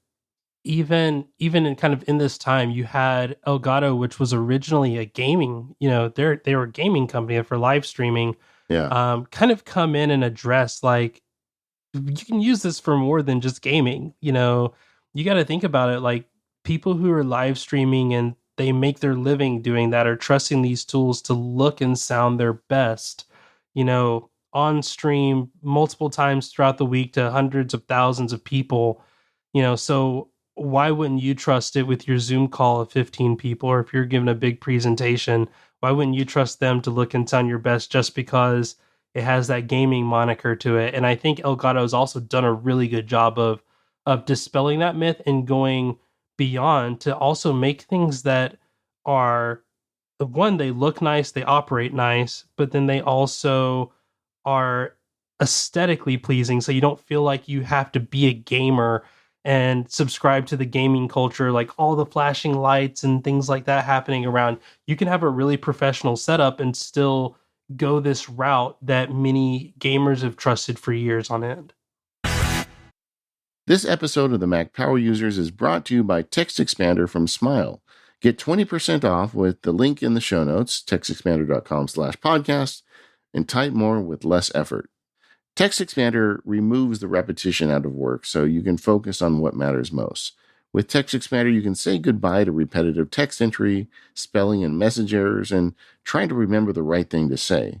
even in kind of in this time, you had Elgato, which was originally a gaming, they were a gaming company for live streaming, Yeah, kind of come in and address like you can use this for more than just gaming. You got to think about it. Like people who are live streaming and they make their living doing that are trusting these tools to look and sound their best, on stream multiple times throughout the week to hundreds of thousands of people. So why wouldn't you trust it with your Zoom call of 15 people, or if you're giving a big presentation, why wouldn't you trust them to look and sound your best just because it has that gaming moniker to it? And I think Elgato has also done a really good job of dispelling that myth and going beyond to also make things that are one, they look nice, they operate nice, but then they also are aesthetically pleasing, so you don't feel like you have to be a gamer and subscribe to the gaming culture, like all the flashing lights and things like that happening around. You can have a really professional setup and still go this route that many gamers have trusted for years on end. this episode of the Mac Power Users is brought to you by Text Expander from Smile. Get 20% off with the link in the show notes, textexpander.com/podcast, and type more with less effort. Text Expander removes the repetition out of work so you can focus on what matters most. With Text Expander, you can say goodbye to repetitive text entry, spelling and message errors, and trying to remember the right thing to say.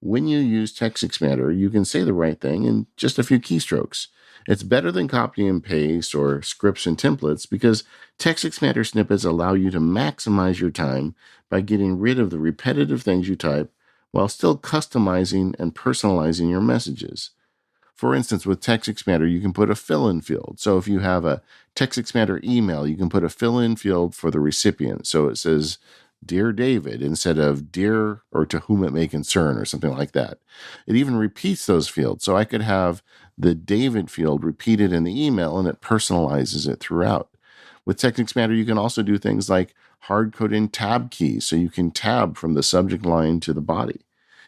When you use Text Expander, you can say the right thing in just a few keystrokes. It's better than copy and paste or scripts and templates because Text Expander snippets allow you to maximize your time by getting rid of the repetitive things you type while still customizing and personalizing your messages. For instance, with Text Expander, you can put a fill-in field. So if you have a Text Expander email, you can put a fill-in field for the recipient. So it says, Dear David, instead of Dear or To Whom It May Concern or something like that. It even repeats those fields. So I could have the David field repeated in the email and it personalizes it throughout. With Text Expander, you can also do things like hard-code in tab keys so you can tab from the subject line to the body.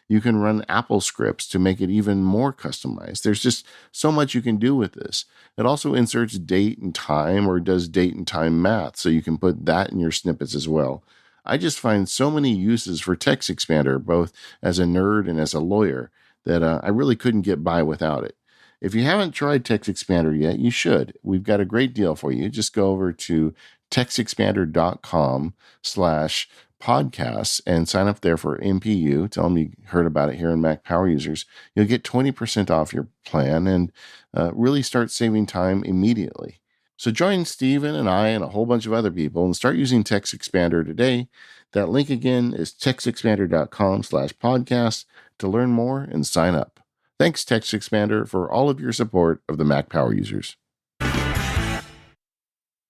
You can run Apple scripts to make it even more customized. There's just so much you can do with this. It also inserts date and time or does date and time math, so you can put that in your snippets as well. I just find so many uses for Text Expander, both as a nerd and as a lawyer, that I really couldn't get by without it. If you haven't tried Text Expander yet, you should. We've got a great deal for you. Just go over to textexpander.com/podcasts and sign up there for MPU. Tell them you heard about it here in Mac Power Users. You'll get 20% off your plan and really start saving time immediately. So join Steven and I and a whole bunch of other people and start using Text Expander today. That link again is textexpander.com/podcast to learn more and sign up. Thanks, Text Expander, for all of your support of the Mac Power Users.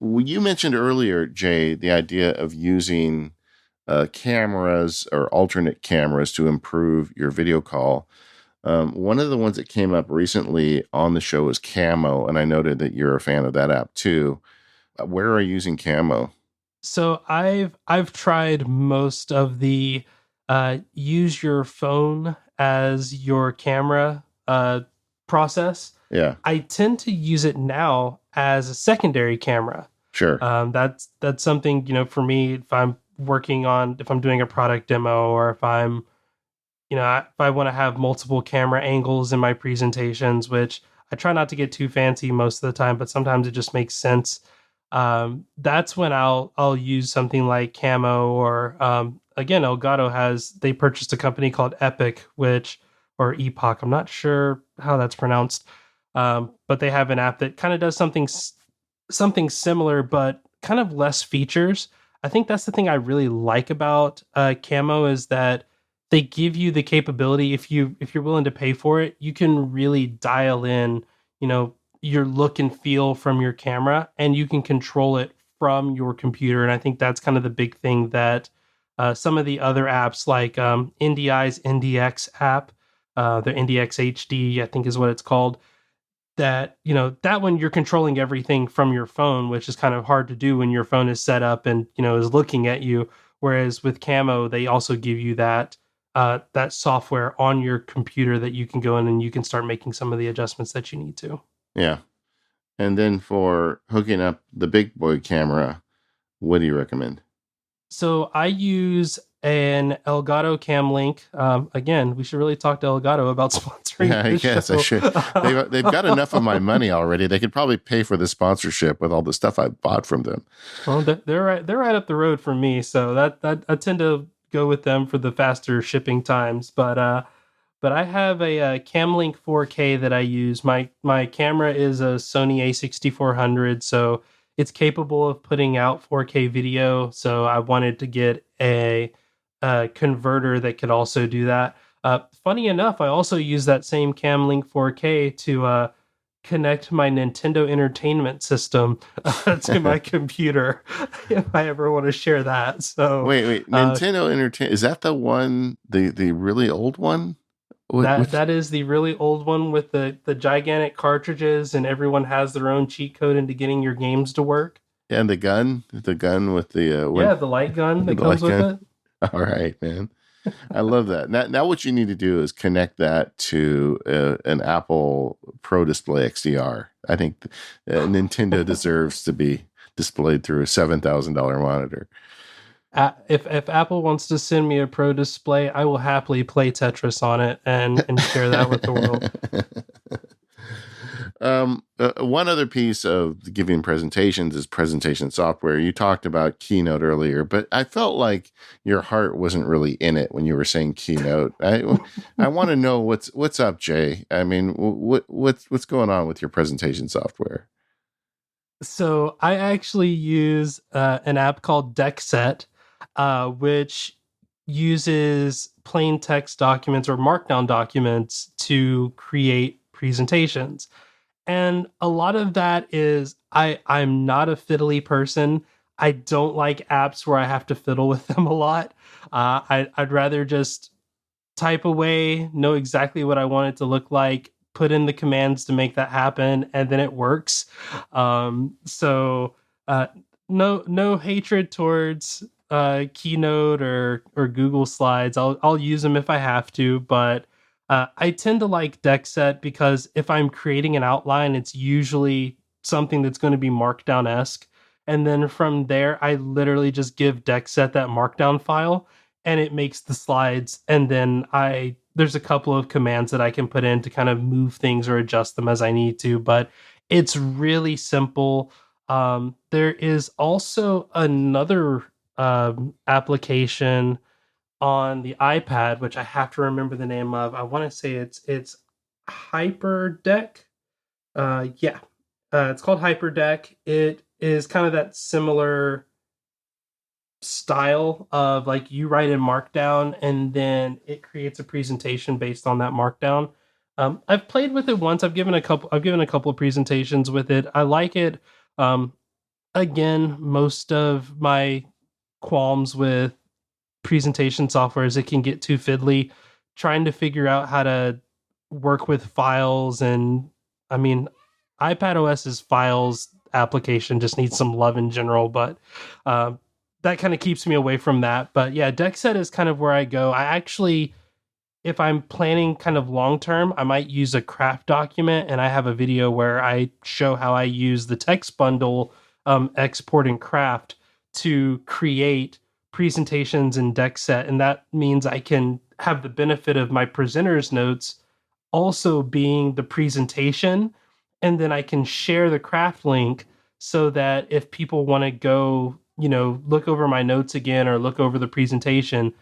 Well, you mentioned earlier, Jay, the idea of using cameras or alternate cameras to improve your video call. One of the ones that came up recently on the show was Camo, and I noted that you're a fan of that app too. Where are you using Camo? So I've tried most of the use your phone as your camera process. Yeah, I tend to use it now as a secondary camera. sure. That's something, for me, if I'm doing a product demo, or if I want to have multiple camera angles in my presentations, which I try not to get too fancy most of the time, but sometimes it just makes sense. That's when I'll use something like Camo, or again, Elgato they purchased a company called Epic, or Epoch. I'm not sure how that's pronounced. But they have an app that kind of does something similar, but kind of less features. I think that's the thing I really like about Camo, is that they give you the capability. If you're willing to pay for it, you can really dial in, your look and feel from your camera, and you can control it from your computer. And I think that's kind of the big thing that some of the other apps, like NDI's NDX app, the NDX HD, I think is what it's called, that that one you're controlling everything from your phone, which is kind of hard to do when your phone is set up and is looking at you. Whereas with Camo, they also give you that software on your computer that you can go in and you can start making some of the adjustments that you need to. Yeah. And then for hooking up the big boy camera, what do you recommend? So I use an Elgato Cam Link. Again, we should really talk to Elgato about sponsoring. Yeah, I this guess show. I should. They've got enough of my money already. They could probably pay for the sponsorship with all the stuff I bought from them. Well, they're right up the road from me, so that I tend to go with them for the faster shipping times. But I have a Camlink 4K that I use. My camera is a Sony A6400, so it's capable of putting out 4K video. So I wanted to get a converter that could also do that. Funny enough, I also use that same Camlink 4K to connect my Nintendo Entertainment System to my computer if I ever want to share that. So Wait, Nintendo Entertainment, is that the one, the really old one? that is the really old one with the gigantic cartridges, and everyone has their own cheat code into getting your games to work. And the gun with the The light gun that comes with it. All right, man. I love that. Now, what you need to do is connect that to an Apple Pro Display XDR. I think Nintendo deserves to be displayed through a $7,000 monitor. If Apple wants to send me a Pro display, I will happily play Tetris on it and share that with the world. One other piece of giving presentations is presentation software. You talked about Keynote earlier, but I felt like your heart wasn't really in it when you were saying Keynote. I want to know what's up, Jay. I mean, what's going on with your presentation software? So I actually use an app called DeckSet, which uses plain text documents or markdown documents to create presentations. And a lot of that is I'm not a fiddly person. I don't like apps where I have to fiddle with them a lot. I'd rather just type away, know exactly what I want it to look like, put in the commands to make that happen, and then it works. So uh, no hatred towards Keynote or Google Slides. I'll use them if I have to, but I tend to like DeckSet because if I'm creating an outline, it's usually something that's going to be Markdown esque. And then from there, I literally just give DeckSet that Markdown file and it makes the slides. And then there's a couple of commands that I can put in to kind of move things or adjust them as I need to, but it's really simple. There is also another application on the iPad, which I have to remember the name of. I want to say it's Hyperdeck. Yeah, it's called Hyperdeck. It is kind of that similar style of like you write in Markdown and then it creates a presentation based on that Markdown. I've played with it once. I've given a couple of presentations with it. I like it. Um, Again, most of my qualms with presentation software is it can get too fiddly. Trying to figure out how to work with files and I mean, iPad OS's files application just needs some love in general, but um, that kind of keeps me away from that. But yeah, DeckSet is kind of where I go. I actually, if I'm planning kind of long term, I might use a craft document, and I have a video where I show how I use the text bundle export in craft to create presentations in DeckSet, and that means I can have the benefit of my presenter's notes also being the presentation, and then I can share the craft link so that if people want to go, look over my notes again or look over the presentation,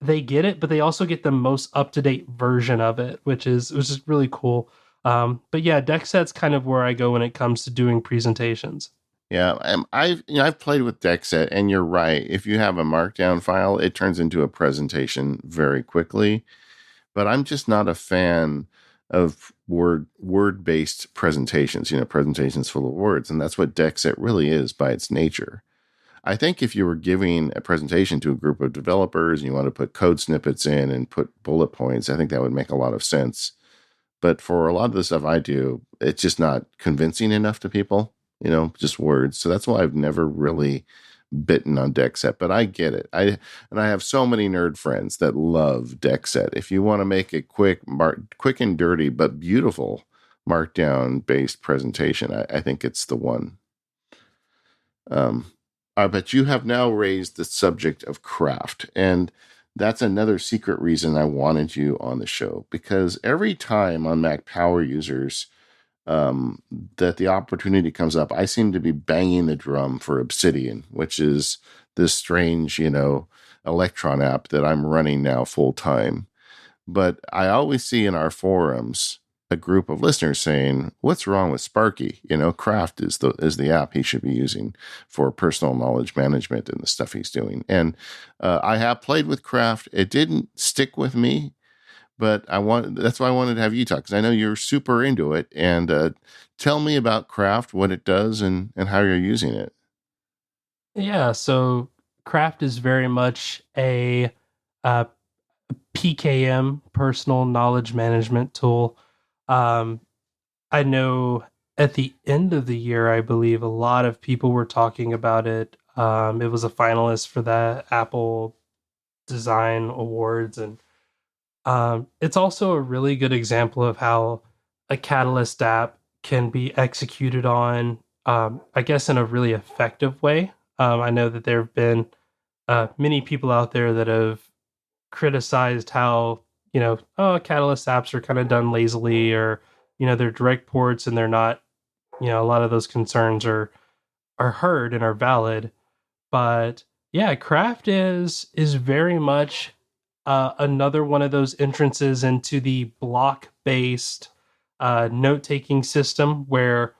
they get it, but they also get the most up to date version of it, which is really cool. But yeah, DeckSet's kind of where I go when it comes to doing presentations. Yeah, I've played with DeckSet, and you're right. If you have a Markdown file, it turns into a presentation very quickly. But I'm just not a fan of word based presentations. Presentations full of words, and that's what DeckSet really is by its nature. I think if you were giving a presentation to a group of developers and you want to put code snippets in and put bullet points, I think that would make a lot of sense. But for a lot of the stuff I do, it's just not convincing enough to people, just words. So that's why I've never really bitten on DeckSet, but I get it. I have so many nerd friends that love DeckSet. If you want to make a quick and dirty but beautiful markdown based presentation, I think it's the one. Um, but you have now raised the subject of craft, and that's another secret reason I wanted you on the show, because every time on Mac Power Users that the opportunity comes up, I seem to be banging the drum for Obsidian, which is this strange, Electron app that I'm running now full time. But I always see in our forums a group of listeners saying, "What's wrong with Sparky? Craft is the app he should be using for personal knowledge management and the stuff he's doing." And I have played with Craft. It didn't stick with me, but that's why I wanted to have you talk, because I know you're super into it. And tell me about Craft, what it does, and how you're using it. Yeah, so Craft is very much a uh, PKM, personal knowledge management tool. Um, I know at the end of the year, I believe a lot of people were talking about it. It was a finalist for the Apple Design Awards, and it's also a really good example of how a Catalyst app can be executed on, I guess, in a really effective way. I know that there have been many people out there that have criticized how, oh, Catalyst apps are kind of done lazily, or they're direct ports and they're not, a lot of those concerns are heard and are valid. But yeah, Craft is very much another one of those entrances into the block based note taking system where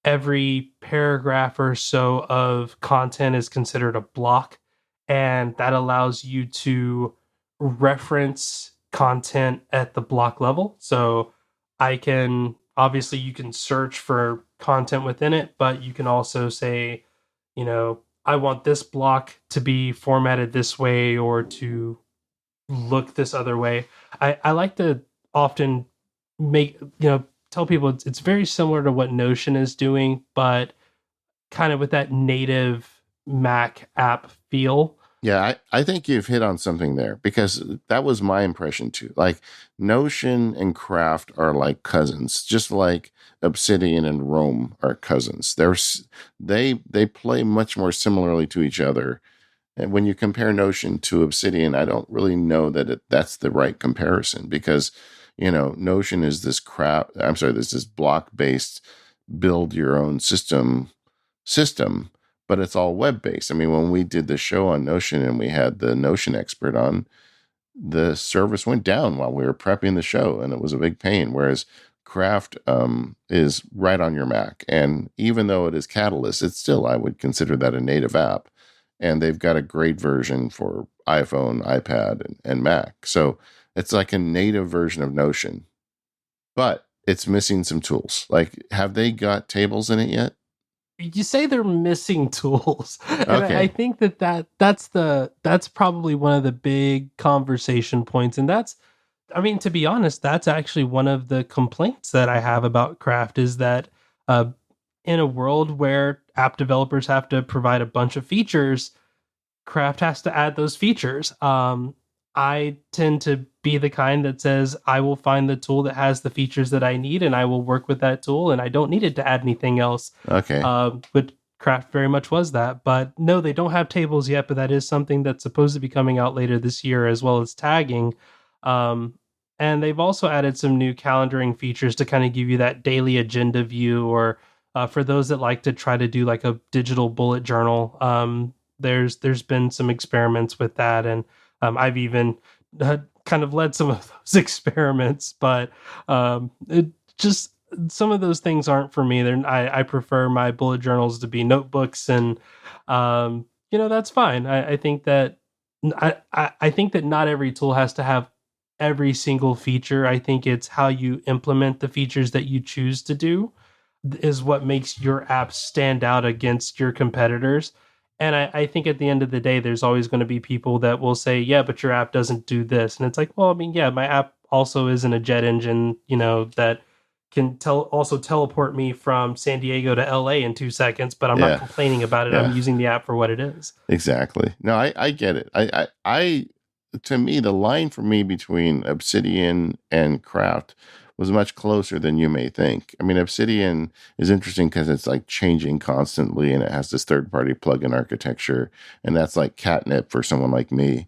every paragraph or so of content is considered a block, and that allows you to reference content at the block level. So I can obviously, you can search for content within it, but you can also say, I want this block to be formatted this way or to look this other way. I like to often make, tell people it's very similar to what Notion is doing, but kind of with that native Mac app feel. Yeah, I think you've hit on something there because that was my impression too. Like Notion and Craft are like cousins, just like Obsidian and Rome are cousins. They play much more similarly to each other. And when you compare Notion to Obsidian, I don't really know that that's the right comparison because, Notion is this this is block based build your own system, but it's all web based. I mean, when we did the show on Notion and we had the Notion expert on, the service went down while we were prepping the show, and it was a big pain. Whereas Craft is right on your Mac, and even though it is Catalyst, it's still, I would consider that a native app, and they've got a great version for iPhone, iPad, and Mac. So it's like a native version of Notion, but it's missing some tools. Like, have they got tables in it yet? You say they're missing tools, and I Okay. think that's probably one of the big conversation points, and that's, I mean, to be honest, that's actually one of the complaints that I have about Craft is that uh, in a world where app developers have to provide a bunch of features, Craft has to add those features. I tend to be the kind that says I will find the tool that has the features that I need, and I will work with that tool, and I don't need it to add anything else. Okay. But Craft very much was that. But no, they don't have tables yet. But that is something that's supposed to be coming out later this year, as well as tagging. Um, and they've also added some new calendaring features to kind of give you that daily agenda view, or for those that like to try to do like a digital bullet journal. There's been some experiments with that, and I've even kind of led some of those experiments, but it just, some of those things aren't for me. I prefer my bullet journals to be notebooks, and that's fine. I think that I think that not every tool has to have every single feature. I think it's how you implement the features that you choose to do is what makes your app stand out against your competitors. And I think at the end of the day, there's always going to be people that will say, yeah, but your app doesn't do this. And it's like, well, I mean, yeah, my app also isn't a jet engine, that can also teleport me from San Diego to LA in 2 seconds, but I'm not Yeah. complaining about it. I'm Yeah. using the app for what it is. Exactly. No, I get it. To me, the line for me between Obsidian and Craft was much closer than you may think. I mean, Obsidian is interesting because it's like changing constantly and it has this third party plugin architecture. And that's like catnip for someone like me.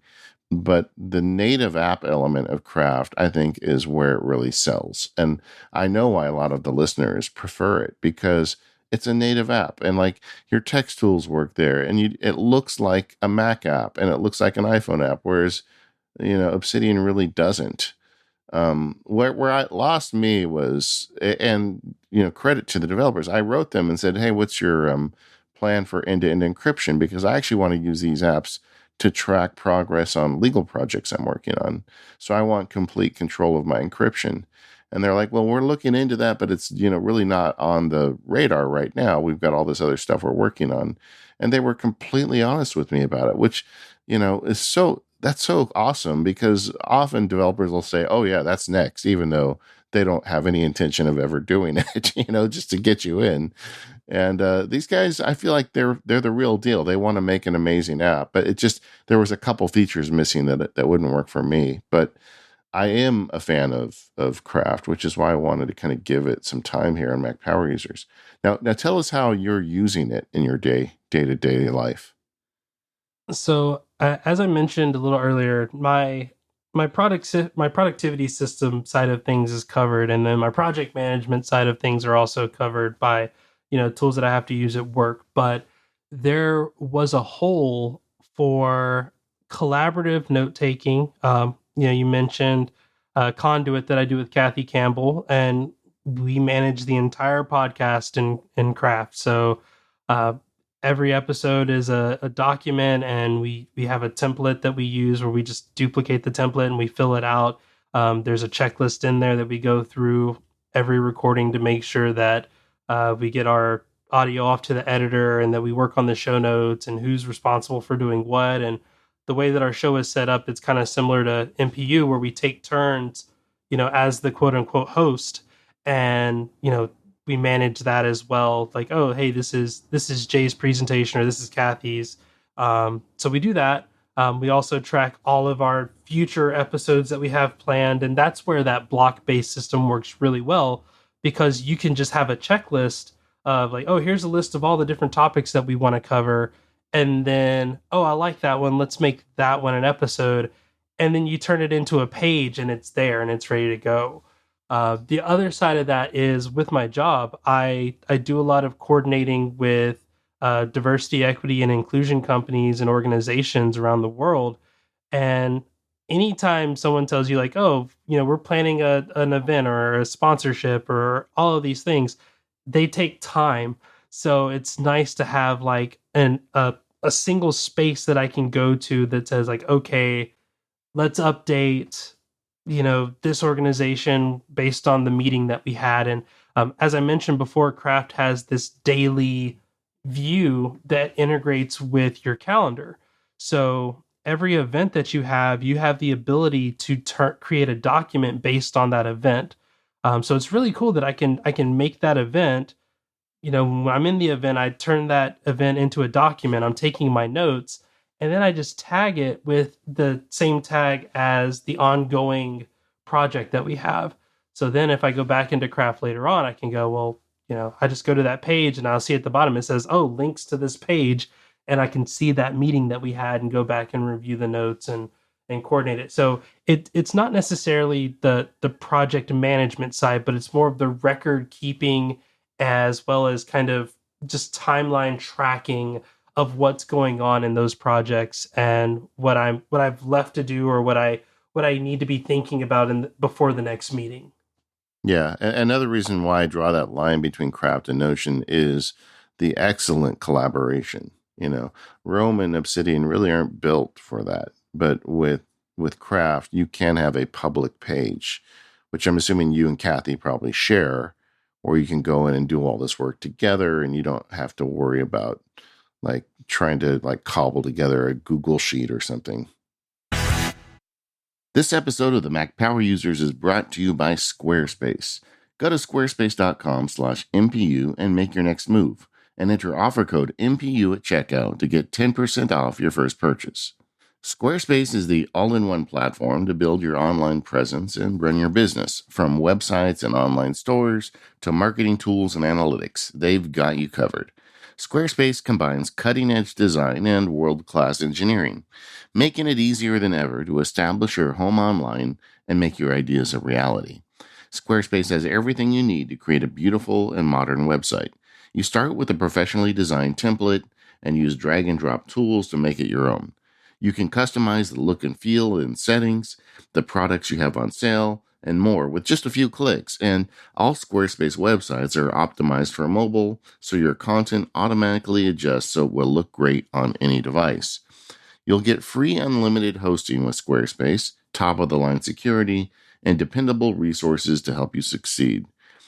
But the native app element of Craft, I think, is where it really sells. And I know why a lot of the listeners prefer it because it's a native app and like your text tools work there and it looks like a Mac app and it looks like an iPhone app, whereas, Obsidian really doesn't. Where I lost me was, and credit to the developers. I wrote them and said, "Hey, what's your plan for end-to-end encryption?" Because I actually want to use these apps to track progress on legal projects I'm working on. So I want complete control of my encryption. And they're like, "Well, we're looking into that, but it's really not on the radar right now. We've got all this other stuff we're working on." And they were completely honest with me about it, which is that's so awesome because often developers will say, "Oh yeah, that's next," even though they don't have any intention of ever doing it, just to get you in. And these guys, I feel like they're the real deal. They want to make an amazing app, but it just there was a couple features missing that wouldn't work for me. But I am a fan of Craft, which is why I wanted to kind of give it some time here on Mac Power Users. Now tell us how you're using it in your day to day life. So, as I mentioned a little earlier, my productivity system side of things is covered, and then my project management side of things are also covered by tools that I have to use at work. But there was a hole for collaborative note taking. You mentioned Conduit that I do with Kathy Campbell, and we manage the entire podcast in Craft. So. Uh, every episode is a document, and we have a template that we use where we just duplicate the template and we fill it out. There's a checklist in there that we go through every recording to make sure that we get our audio off to the editor, and that we work on the show notes and who's responsible for doing what. And the way that our show is set up, it's kind of similar to MPU, where we take turns, as the quote unquote host, and we manage that as well. Like, oh, hey, this is Jay's presentation, or this is Kathy's. So we do that. We also track all of our future episodes that we have planned, and that's where that block based system works really well, because you can just have a checklist of like, oh, here's a list of all the different topics that we want to cover, and then, oh, I like that one. Let's make that one an episode, and then you turn it into a page, and it's there and it's ready to go. The other side of that is with my job, I do a lot of coordinating with diversity, equity, and inclusion companies and organizations around the world. And anytime someone tells you like, oh, we're planning an event or a sponsorship or all of these things, they take time. So it's nice to have like a single space that I can go to that says like, okay, let's update this organization based on the meeting that we had. And as I mentioned before, Craft has this daily view that integrates with your calendar. So every event that you have the ability to create a document based on that event. So it's really cool that I can make that event. When I'm in the event, I turn that event into a document. I'm taking my notes, and then I just tag it with the same tag as the ongoing project that we have. So then if I go back into Craft later on, I can go, well, I just go to that page and I'll see at the bottom it says, oh, links to this page, and I can see that meeting that we had and go back and review the notes and coordinate it. So it's not necessarily the project management side, but it's more of the record keeping, as well as kind of just timeline tracking of what's going on in those projects, and what I've left to do, or what I need to be thinking about before the next meeting. Yeah, another reason why I draw that line between Craft and Notion is the excellent collaboration. Rome and Obsidian really aren't built for that, but with Craft, you can have a public page, which I'm assuming you and Kathy probably share, or you can go in and do all this work together, and you don't have to worry about like trying to like cobble together a Google sheet or something. This episode of the Mac Power Users is brought to you by Squarespace. Go to squarespace.com/MPU and make your next move, and enter offer code MPU at checkout to get 10% off your first purchase. Squarespace is the all-in-one platform to build your online presence and run your business. From websites and online stores to marketing tools and analytics, they've got you covered. Squarespace combines cutting-edge design and world-class engineering, making it easier than ever to establish your home online and make your ideas a reality. Squarespace has everything you need to create a beautiful and modern website. You start with a professionally designed template and use drag and drop tools to make it your own. You can customize the look and feel and settings, the products you have on sale, and more with just a few clicks. And all Squarespace websites are optimized for mobile, so your content automatically adjusts so it will look great on any device. You'll get free unlimited hosting with Squarespace, top-of-the-line security, and dependable resources to help you succeed.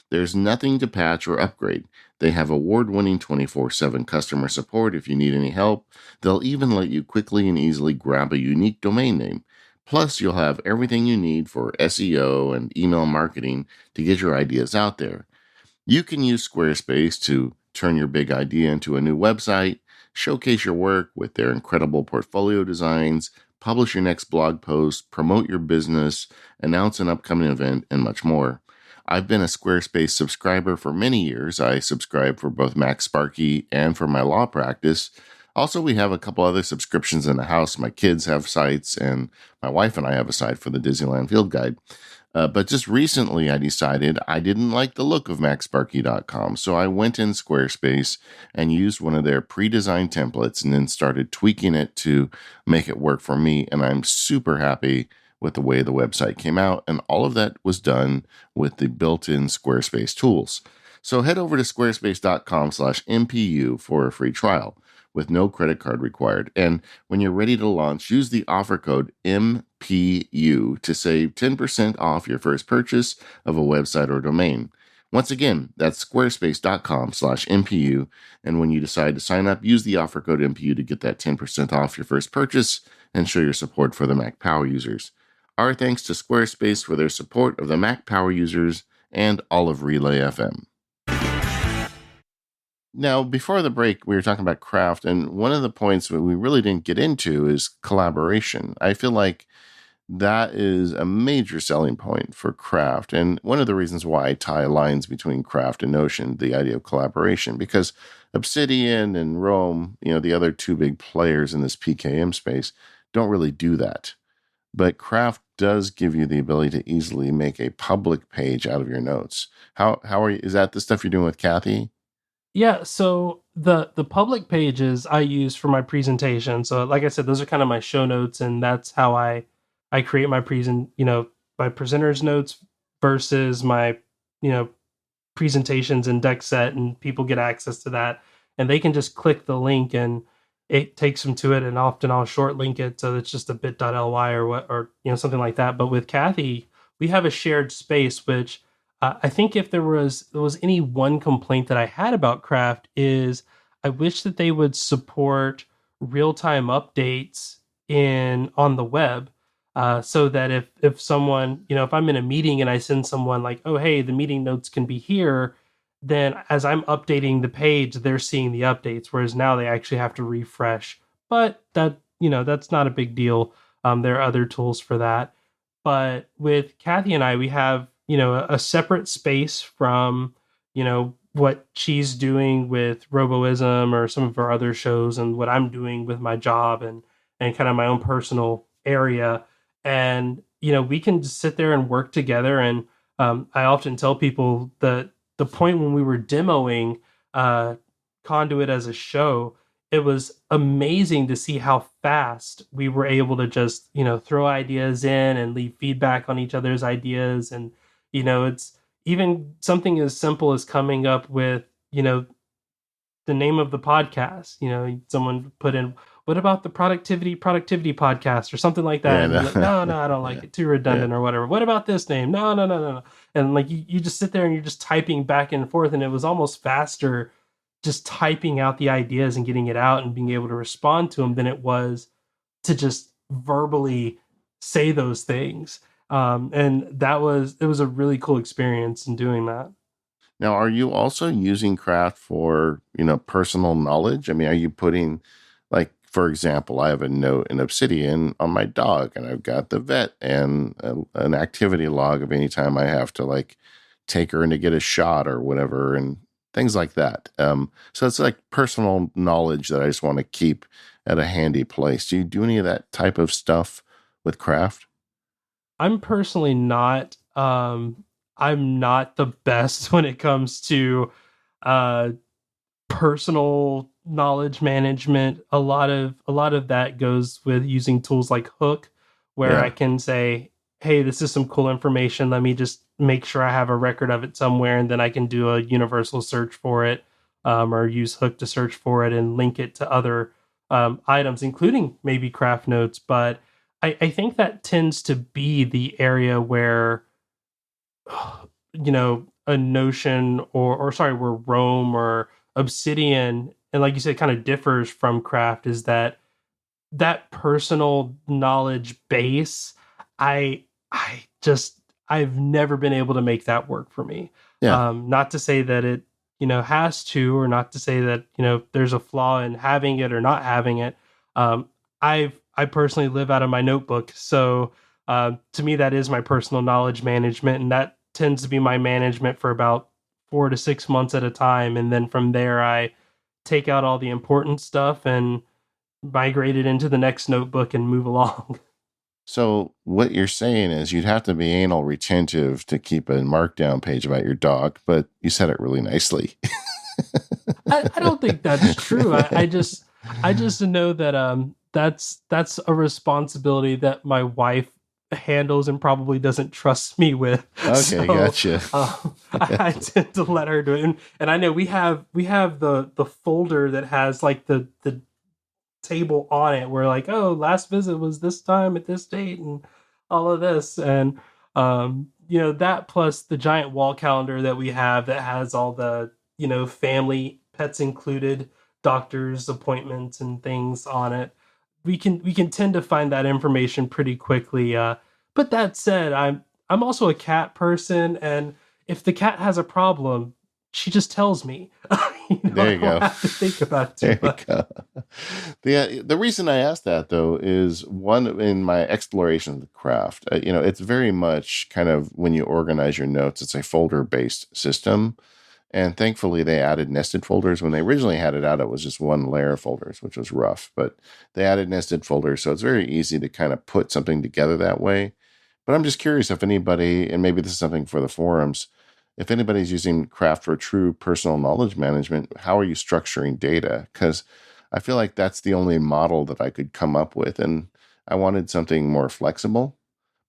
There's nothing to patch or upgrade. They have award-winning 24/7 customer support if you need any help. They'll even let you quickly and easily grab a unique domain name. Plus, you'll have everything you need for SEO and email marketing to get your ideas out there. You can use Squarespace to turn your big idea into a new website, showcase your work with their incredible portfolio designs, publish your next blog post, promote your business, announce an upcoming event, and much more. I've been a Squarespace subscriber for many years. I subscribe for both Mac Sparky and for my law practice. Also, we have a couple other subscriptions in the house. My kids have sites, and my wife and I have a site for the Disneyland Field Guide. But just recently, I decided I didn't like the look of MacSparky.com. So I went in Squarespace and used one of their pre designed templates and then started tweaking it to make it work for me. And I'm super happy with the way the website came out. And all of that was done with the built in Squarespace tools. So head over to squarespace.com/MPU for a free trial with no credit card required. And when you're ready to launch, use the offer code MPU to save 10% off your first purchase of a website or domain. Once again, that's squarespace.com/MPU. And when you decide to sign up, use the offer code MPU to get that 10% off your first purchase and show your support for the Mac Power users. Our thanks to Squarespace for their support of the Mac Power users and all of Relay FM. Now, before the break, we were talking about craft, and one of the points that we really didn't get into is collaboration. I feel like that is a major selling point for craft, and one of the reasons why I tie lines between craft and Notion, the idea of collaboration, because Obsidian and Rome, the other two big players in this PKM space, don't really do that. But craft does give you the ability to easily make a public page out of your notes. How are you? Is that the stuff you're doing with Kathy? Yeah, so the public pages I use for my presentation. So like I said, those are kind of my show notes, and that's how I create my my presenter's notes versus my, you know, presentations in deck set, and people get access to that and they can just click the link and it takes them to it, and often I'll short link it so it's just a bit.ly or what, or something like that. But with Kathy, we have a shared space, which I think if there was any one complaint that I had about Craft is I wish that they would support real-time updates in on the web, so that if someone, if I'm in a meeting and I send someone like, oh hey, the meeting notes can be here, then as I'm updating the page, they're seeing the updates. Whereas now they actually have to refresh. But that's not a big deal. There are other tools for that. But with Kathy and I, we have, a separate space from, what she's doing with Roboism or some of our other shows, and what I'm doing with my job and kind of my own personal area. And, we can just sit there and work together. And I often tell people that the point when we were demoing uh, Conduit as a show, it was amazing to see how fast we were able to just, throw ideas in and leave feedback on each other's ideas. And, it's even something as simple as coming up with, the name of the podcast. Someone put in, what about the productivity podcast or something like that, Yeah, and you're like, no, no, I don't yeah, like it, too yeah. redundant or whatever. What about this name? No, no, no, no, no. And like you just sit there and you're just typing back and forth, and it was almost faster just typing out the ideas and getting it out and being able to respond to them than it was to just verbally say those things. And it was a really cool experience in doing that. Now, are you also using craft for, personal knowledge? I mean, are you putting, like, for example, I have a note in Obsidian on my dog, and I've got the vet and an activity log of any time I have to, like, take her in to get a shot or whatever, and things like that. So it's like personal knowledge that I just want to keep at a handy place. Do you do any of that type of stuff with craft? I'm personally not I'm not the best when it comes to uh personal knowledge management. A lot of that goes with using tools like Hook, where I Yeah. can say, hey, this is some cool information, let me just make sure I have a record of it somewhere, and then I can do a universal search for it, or use Hook to search for it and link it to other items, including maybe craft notes. But I think that tends to be the area where a Notion, or sorry, where Rome or Obsidian, and like you said, kind of differs from Craft, is that personal knowledge base. I i just i've never been able to make that work for me. Yeah. Not to say that it, has to, or not to say that, there's a flaw in having it or not having it. I personally live out of my notebook, so to me that is my personal knowledge management, and that tends to be my management for about 4 to 6 months at a time, and then from there I take out all the important stuff and migrate it into the next notebook and move along. So what you're saying is you'd have to be anal retentive to keep a markdown page about your dog, but you said it really nicely. I don't think that's true. I just know that that's a responsibility that my wife handles and probably doesn't trust me with. Okay, So gotcha. I tend to let her do it. And I know we have the folder that has like the table on it where like, oh, last visit was this time at this date and all of this. And that plus the giant wall calendar that we have that has all the, family pets included, doctor's appointments and things on it. We can tend to find that information pretty quickly. But that said, I'm also a cat person, and if the cat has a problem, she just tells me. There I you don't go. have to think about it too There you much. go. The reason I asked that though is one in my exploration of the craft. It's very much kind of when you organize your notes, it's a folder based system. And thankfully, they added nested folders. When they originally had it out, it was just one layer of folders, which was rough. But they added nested folders, so it's very easy to kind of put something together that way. But I'm just curious if anybody, and maybe this is something for the forums, if anybody's using Craft for true personal knowledge management, how are you structuring data? Because I feel like that's the only model that I could come up with, and I wanted something more flexible.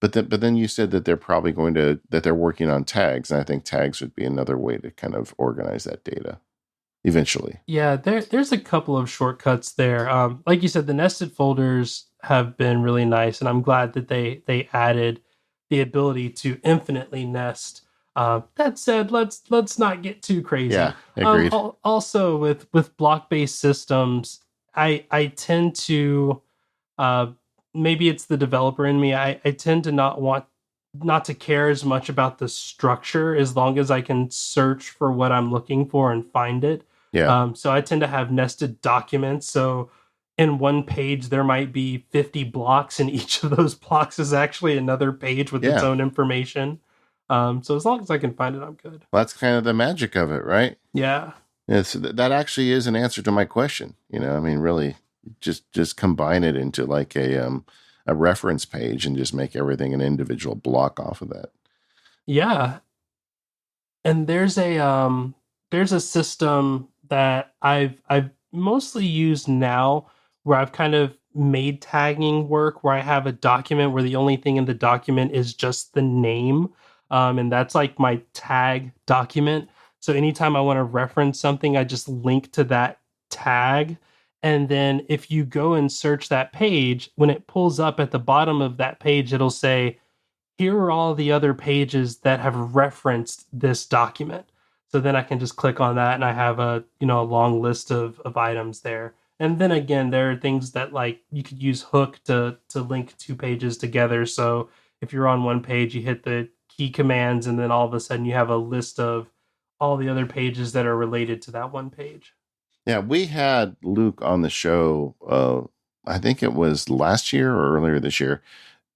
But then you said that they're working on tags, and I think tags would be another way to kind of organize that data eventually. Yeah, there's a couple of shortcuts there. Like you said, the nested folders have been really nice, and I'm glad that they added the ability to infinitely nest. That said, let's not get too Yeah, crazy. agreed. Also, with block based systems, I tend to uh, maybe it's the developer in me. I tend to not to care as much about the structure as long as I can search for what I'm looking for and find it. Yeah, So I tend to have nested documents. So in one page, there might be 50 blocks, and each of those blocks is actually another page with its yeah. own information. So as long as I can find it, I'm good. Well, that's kind of the magic of it, right? Yeah. That actually is an answer to my question. I mean, really, just combine it into like a reference page and just make everything an individual block off of that. Yeah. And there's a system that I've mostly used now where I've kind of made tagging work where I have a document where the only thing in the document is just the name. And that's like my tag document. So anytime I want to reference something, I just link to that tag. And then if you go and search that page, when it pulls up at the bottom of that page, it'll say here are all the other pages that have referenced this document. So then I can just click on that and I have a long list of items there. And then again, there are things that like you could use hook to link two pages together. So if you're on one page, you hit the key commands and then all of a sudden you have a list of all the other pages that are related to that one page. Yeah, we had Luke on the show. I think it was last year or earlier this year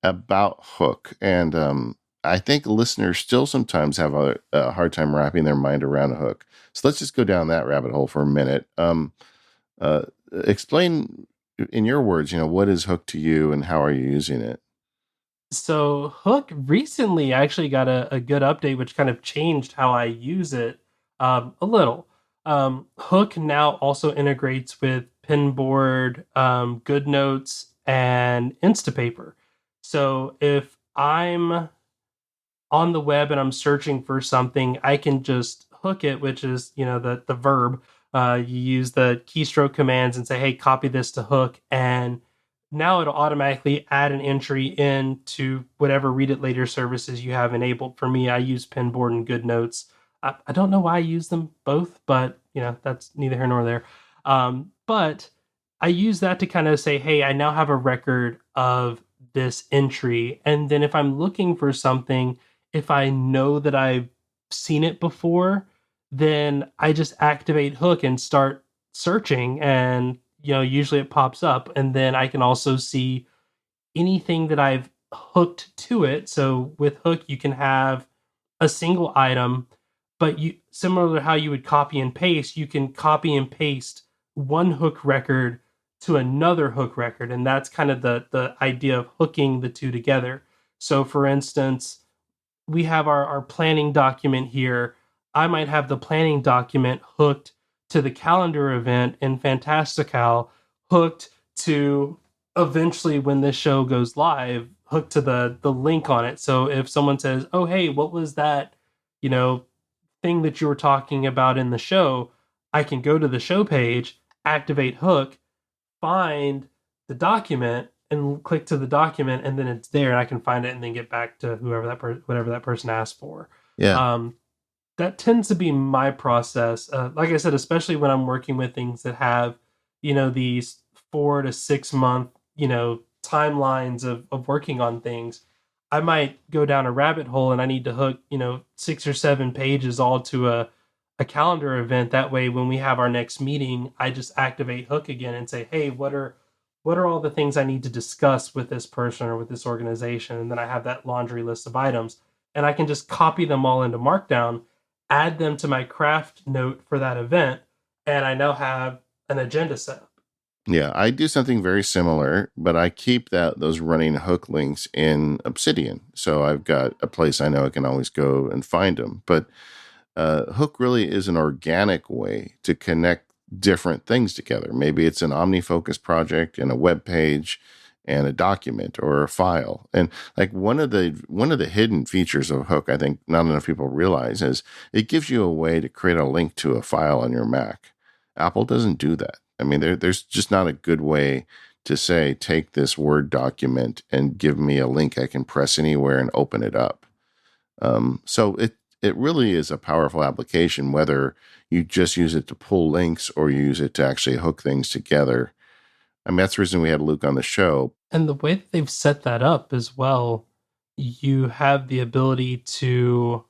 about Hook, and I think listeners still sometimes have a hard time wrapping their mind around a hook. So let's just go down that rabbit hole for a minute. Explain in your words, what is Hook to you, and how are you using it? So Hook recently actually got a good update, which kind of changed how I use it a little. Hook now also integrates with Pinboard, GoodNotes, and Instapaper. So if I'm on the web and I'm searching for something, I can just hook it, which is the verb. You use the keystroke commands and say, "Hey, copy this to hook," and now it'll automatically add an entry into whatever read it later services you have enabled. For me, I use Pinboard and GoodNotes. I don't know why I use them both, but that's neither here nor there. But I use that to kind of say, "Hey, I now have a record of this entry," and then if I'm looking for something, if I know that I've seen it before, then I just activate Hook and start searching, and usually it pops up, and then I can also see anything that I've hooked to it. So with Hook you can have a single item, but you, similar to how you would copy and paste, you can copy and paste one hook record to another hook record, and that's kind of the idea of hooking the two together. So for instance, we have our planning document here. I might have the planning document hooked to the calendar event in Fantastical, hooked to eventually when this show goes live, hooked to the link on it. So if someone says, "Oh, hey, what was that, you know, thing that you were talking about in the show?" I can go to the show page, activate hook, find the document and click to the document, and then it's there and I can find it and then get back to whoever whatever that person asked for. Yeah. um, that tends to be my process, like I said, especially when I'm working with things that have these 4 to 6 month timelines of working on things. I might go down a rabbit hole and I need to hook 6 or 7 pages all to a calendar event. That way, when we have our next meeting, I just activate Hook again and say, "Hey, what are all the things I need to discuss with this person or with this organization?" And then I have that laundry list of items, and I can just copy them all into Markdown, add them to my craft note for that event, and I now have an agenda set up. Yeah, I do something very similar, but I keep those running hook links in Obsidian. So I've got a place I know I can always go and find them. But Hook really is an organic way to connect different things together. Maybe it's an OmniFocus project and a web page and a document or a file. And like one of the hidden features of Hook, I think not enough people realize, is it gives you a way to create a link to a file on your Mac. Apple doesn't do that. I mean, there's just not a good way to say, take this Word document and give me a link I can press anywhere and open it up. So it really is a powerful application, whether you just use it to pull links or you use it to actually hook things together. I mean, that's the reason we had Luke on the show. And the way that they've set that up as well, you have the ability to,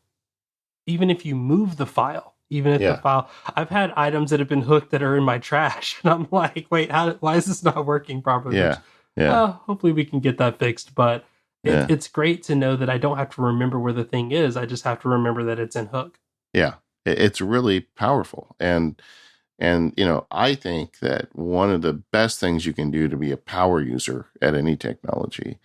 even if you move the file, even if the Yeah, file, I've had items that have been hooked that are in my trash, and I'm like, wait, why is this not working properly? Which, yeah, yeah, hopefully we can get that fixed. But yeah, it's great to know that I don't have to remember where the thing is. I just have to remember that it's in Hook. yeah. It's really powerful, and I think that one of the best things you can do to be a power user at any technology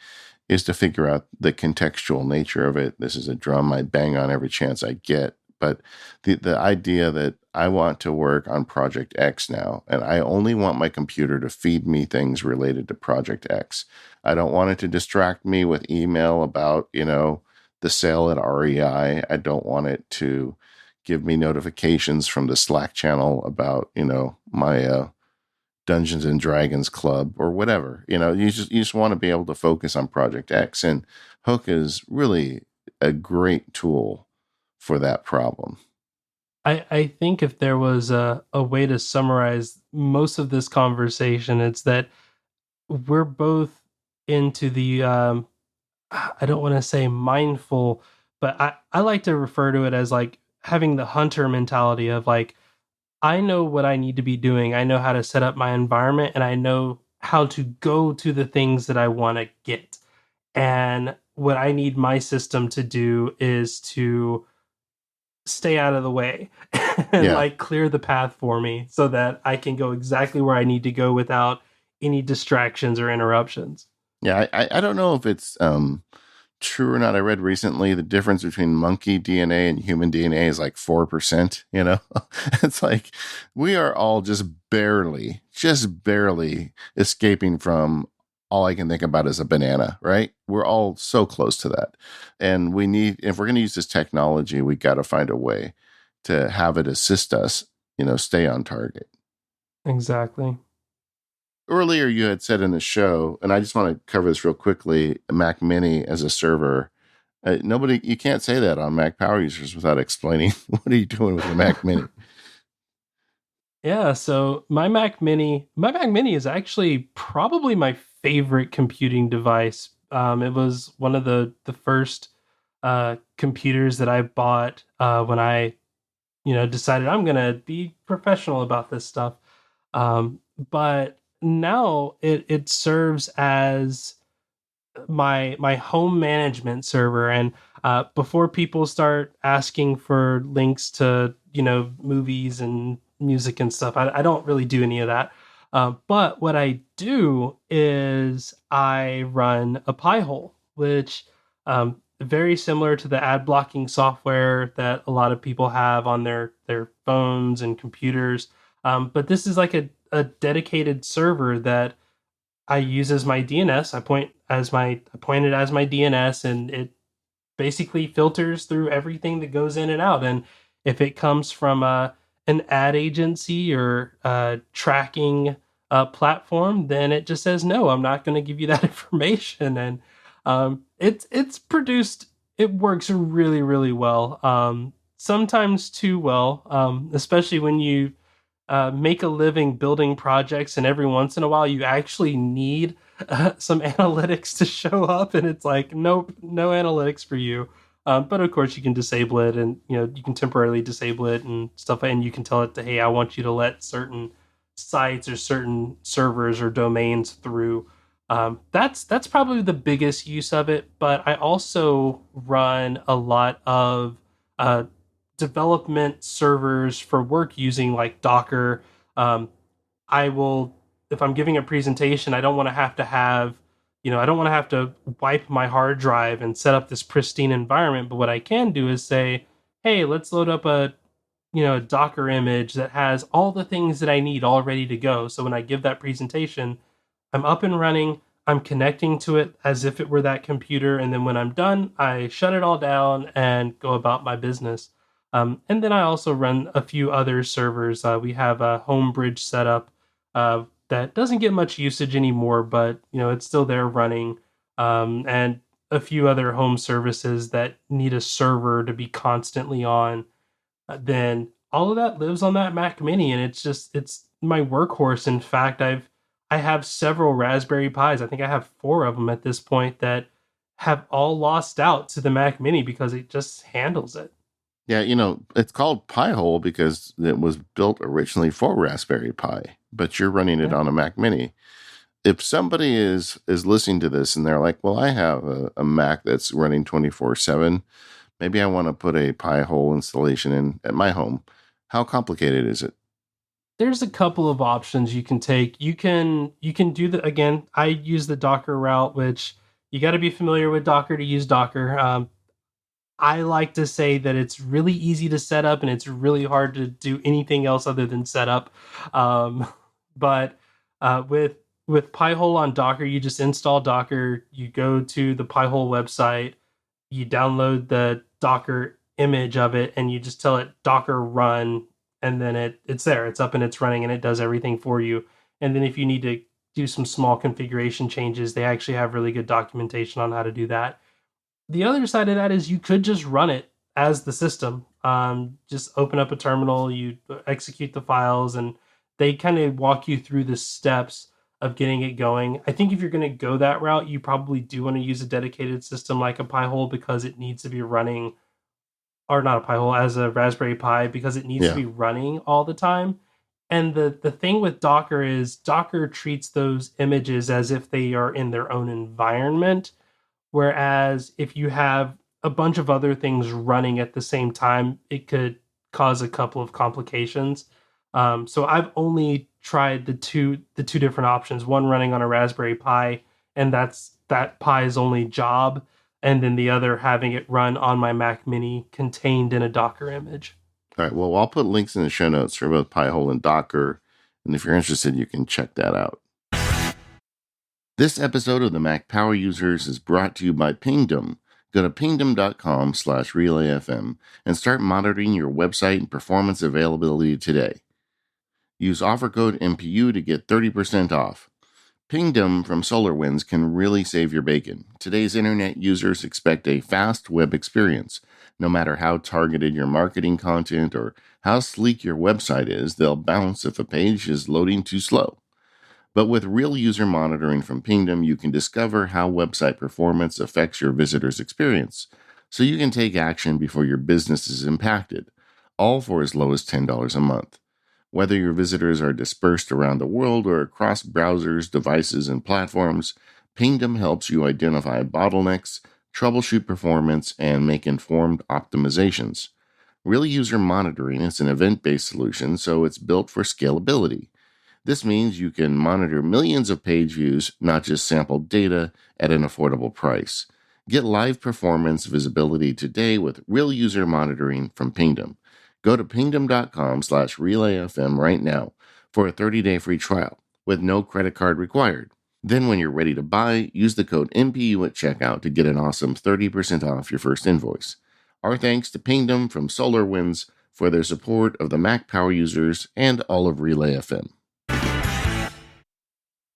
is to figure out the contextual nature of it. This is a drum I bang on every chance I get. But the idea that I want to work on Project X now, and I only want my computer to feed me things related to Project X. I don't want it to distract me with email about, the sale at REI. I don't want it to give me notifications from the Slack channel about, my Dungeons and Dragons club or whatever. You just want to be able to focus on Project X, and Hook is really a great tool for that problem. I think if there was a way to summarize most of this conversation, it's that we're both into the I don't want to say mindful, but I like to refer to it as like having the hunter mentality of like, I know what I need to be doing. I know how to set up my environment and I know how to go to the things that I want to get. And what I need my system to do is to stay out of the way and Yeah. like clear the path for me so that I can go exactly where I need to go without any distractions or interruptions. Yeah. I don't know if it's true or not. I read recently the difference between monkey DNA and human DNA is like 4%. It's like we are all just barely escaping from all I can think about is a banana, right? We're all so close to that. And if we're going to use this technology, we got to find a way to have it assist us, stay on target. Exactly. Earlier, you had said in the show, and I just want to cover this real quickly, Mac Mini as a server. You can't say that on Mac Power Users without explaining what are you doing with your Mac Mini. Yeah, so my Mac Mini is actually probably my favorite computing device. It was one of the first computers that I bought when I decided I'm gonna be professional about this stuff. But now it serves as my home management server. And before people start asking for links to movies and music and stuff. I don't really do any of that. But what I do is I run a Pi-hole, which very similar to the ad blocking software that a lot of people have on their phones and computers. But this is like a dedicated server that I use as my DNS. I point it as my DNS, and it basically filters through everything that goes in and out. And if it comes from an ad agency or tracking platform, then it just says no. I'm not going to give you that information. And it's produced. It works really really well. Sometimes too well, especially when you make a living building projects, and every once in a while you actually need some analytics to show up, and it's like, nope, no analytics for you. But of course, you can disable it, and you can temporarily disable it and stuff, and you can tell it to, hey, I want you to let certain sites or certain servers or domains through. That's probably the biggest use of it. But I also run a lot of uh, development servers for work using like Docker. Um, I will, if I'm giving a presentation, I don't want to have, I don't want to have to wipe my hard drive and set up this pristine environment. But what I can do is say, hey, let's load up a Docker image that has all the things that I need all ready to go. So when I give that presentation, I'm up and running. I'm connecting to it as if it were that computer. And then when I'm done, I shut it all down and go about my business. And then I also run a few other servers. We have a Homebridge setup that doesn't get much usage anymore, but it's still there running. And a few other home services that need a server to be constantly on. Then all of that lives on that Mac Mini, and it's my workhorse. In fact, I have several Raspberry Pis. I think I have 4 of them at this point that have all lost out to the Mac Mini because it just handles it. Yeah, it's called Pi-hole because it was built originally for Raspberry Pi, but you're running it Yeah. on a Mac Mini. If somebody is listening to this and they're like, well, I have a Mac that's running 24/7, maybe I want to put a Pi-hole installation in at my home. How complicated is it? There's a couple of options you can take. You can do the again. I use the Docker route, which you got to be familiar with Docker to use Docker. I like to say that it's really easy to set up and it's really hard to do anything else other than set up. Um, but with Pi-hole on Docker, you just install Docker. You go to the Pi-hole website, you download the Docker image of it, and you just tell it Docker run, and then it's there. It's up and it's running, and it does everything for you. And then if you need to do some small configuration changes, they actually have really good documentation on how to do that. The other side of that is you could just run it as the system. Just open up a terminal, you execute the files, and they kind of walk you through the steps of getting it going. I think if you're going to go that route, you probably do want to use a dedicated system like a Pi-hole because it needs to be running, or not a Pi-hole, as a Raspberry Pi because it needs to Yeah. be running all the time. And the thing with Docker is Docker treats those images as if they are in their own environment. Whereas if you have a bunch of other things running at the same time, it could cause a couple of complications. So I've only tried the two different options. One running on a Raspberry Pi, and that's that Pi's only job, and then the other having it run on my Mac Mini contained in a Docker image. All right. Well, I'll put links in the show notes for both Pi-hole and Docker. And if you're interested, you can check that out. This episode of the Mac Power Users is brought to you by Pingdom. Go to pingdom.com/relayfm and start monitoring your website and performance availability today. Use offer code MPU to get 30% off. Pingdom from SolarWinds can really save your bacon. Today's internet users expect a fast web experience. No matter how targeted your marketing content or how sleek your website is, they'll bounce if a page is loading too slow. But with real user monitoring from Pingdom, you can discover how website performance affects your visitors' experience, so you can take action before your business is impacted, all for as low as $10 a month. Whether your visitors are dispersed around the world or across browsers, devices, and platforms, Pingdom helps you identify bottlenecks, troubleshoot performance, and make informed optimizations. Real user monitoring is an event based solution, so it's built for scalability. This means you can monitor millions of page views, not just sample data, at an affordable price. Get live performance visibility today with real user monitoring from Pingdom. Go to pingdom.com/relayfm right now for a 30-day free trial with no credit card required. Then when you're ready to buy, use the code MPU at checkout to get an awesome 30% off your first invoice. Our thanks to Pingdom from SolarWinds for their support of the Mac Power users and all of Relay FM.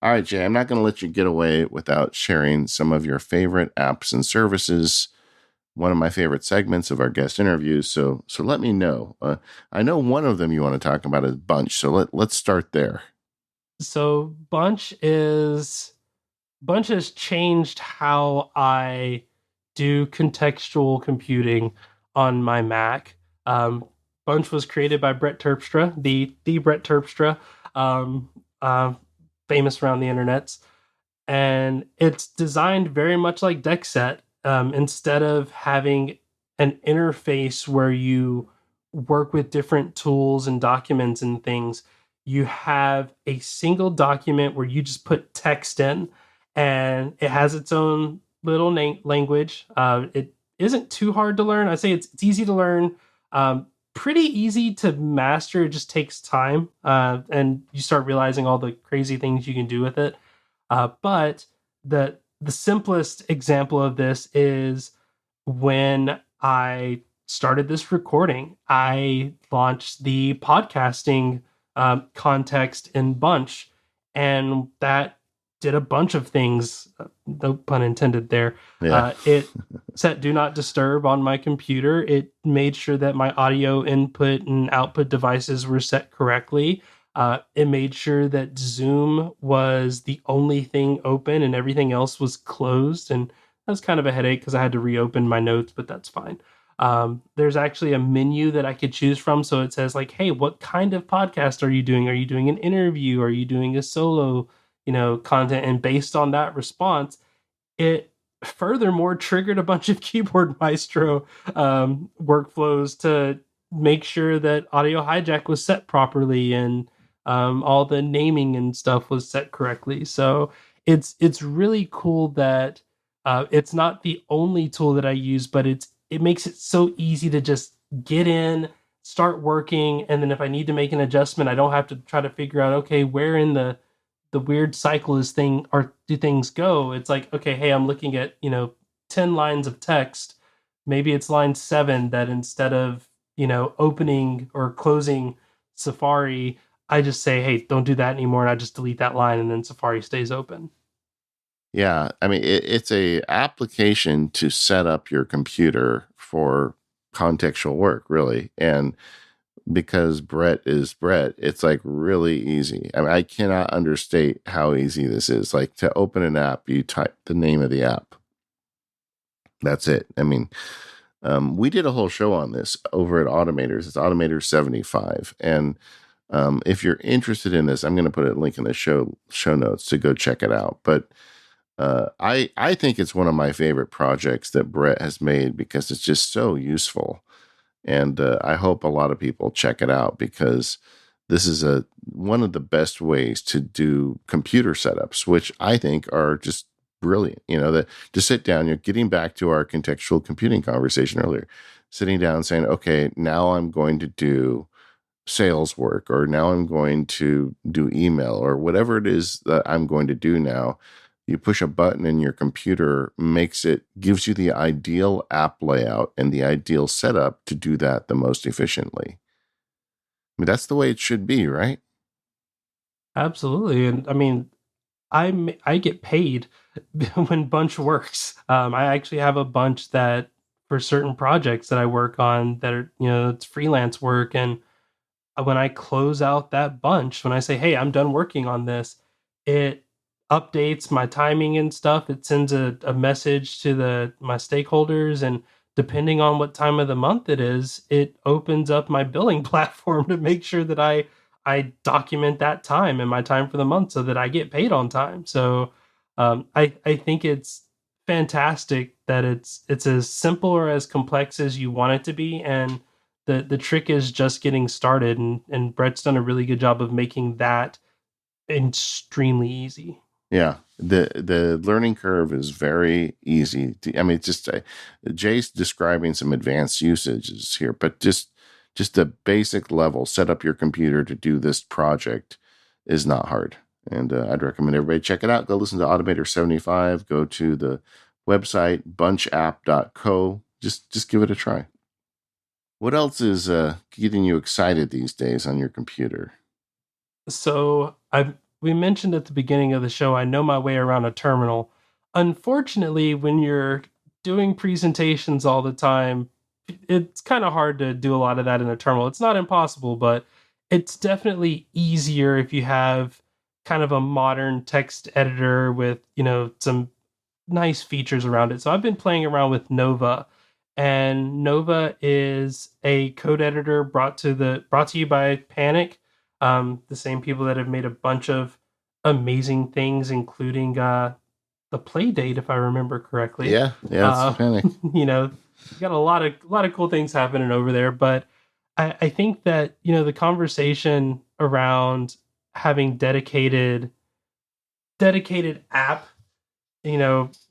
All right, Jay, I'm not going to let you get away without sharing some of your favorite apps and services. One of my favorite segments of our guest interviews. So let me know. I know one of them you want to talk about is Bunch. So let's start there. So Bunch has changed how I do contextual computing on my Mac. Bunch was created by Brett Terpstra, the Brett Terpstra, um, uh, famous around the internets, and it's designed very much like Dexset. Instead of having an interface where you work with different tools and documents and things, you have a single document where you just put text in, and it has its own little language. It isn't too hard to learn. I say it's easy to learn. Pretty easy to master. It just takes time, and you start realizing all the crazy things you can do with it. But the simplest example of this is when I started this recording, I launched the podcasting context in Bunch, and that did a bunch of things. No pun intended there. Yeah. It set do not disturb on my computer. It made sure that my audio input and output devices were set correctly. It made sure that Zoom was the only thing open and everything else was closed. And that was kind of a headache because I had to reopen my notes, but that's fine. There's actually a menu that I could choose from. So it says, like, hey, what kind of podcast are you doing? Are you doing an interview? Are you doing a solo, content? And based on that response, it furthermore triggered a bunch of Keyboard Maestro workflows to make sure that audio hijack was set properly and all the naming and stuff was set correctly. So it's really cool that it's not the only tool that I use, but it makes it so easy to just get in, start working, and then if I need to make an adjustment, I don't have to try to figure out, okay, where in the weird cycle is thing or do things go. It's like, okay, hey, I'm looking at 10 lines of text. Maybe it's line 7 that instead of opening or closing Safari, I just say, hey, don't do that anymore, and I just delete that line, and then Safari stays open. Yeah. I mean, it's a application to set up your computer for contextual work, really. And because Brett is Brett, it's like really easy. I mean, I cannot understate how easy this is. Like to open an app, you type the name of the app. That's it. I mean, we did a whole show on this over at Automators. It's Automators 75. And if you're interested in this, I'm going to put a link in the show notes to go check it out. But I think it's one of my favorite projects that Brett has made because it's just so useful. And I hope a lot of people check it out because this is one of the best ways to do computer setups, which I think are just brilliant. That to sit down, getting back to our contextual computing conversation earlier, sitting down and saying, okay, now I'm going to do sales work, or now I'm going to do email, or whatever it is that I'm going to do now. You push a button and your computer gives you the ideal app layout and the ideal setup to do that the most efficiently. I mean, that's the way it should be, right? Absolutely. And I mean, I get paid when Bunch works. I actually have a bunch that for certain projects that I work on that are, it's freelance work. And when I close out that bunch, when I say, hey, I'm done working on this, it updates my timing and stuff. It sends a message to my stakeholders, and depending on what time of the month it is, it opens up my billing platform to make sure that I document that time and my time for the month so that I get paid on time. So I think it's fantastic that it's as simple or as complex as you want it to be, and the trick is just getting started, and Brett's done a really good job of making that extremely easy. Yeah, the learning curve is very easy. I mean, it's just Jay's describing some advanced usages here, but just the basic level, set up your computer to do this project is not hard. And I'd recommend everybody check it out. Go listen to Automator 75. Go to the website bunchapp.co. Just give it a try. What else is getting you excited these days on your computer? So I we mentioned at the beginning of the show, I know my way around a terminal. Unfortunately, when you're doing presentations all the time, it's kind of hard to do a lot of that in a terminal. It's not impossible, but it's definitely easier if you have kind of a modern text editor with, some nice features around it. So I've been playing around with Nova, and Nova is a code editor brought to you by Panic, the same people that have made a bunch of amazing things, including the Playdate, if I remember correctly. Yeah, it's Uh, Panic. you know, got a lot of cool things happening over there, but I think that the conversation around having dedicated app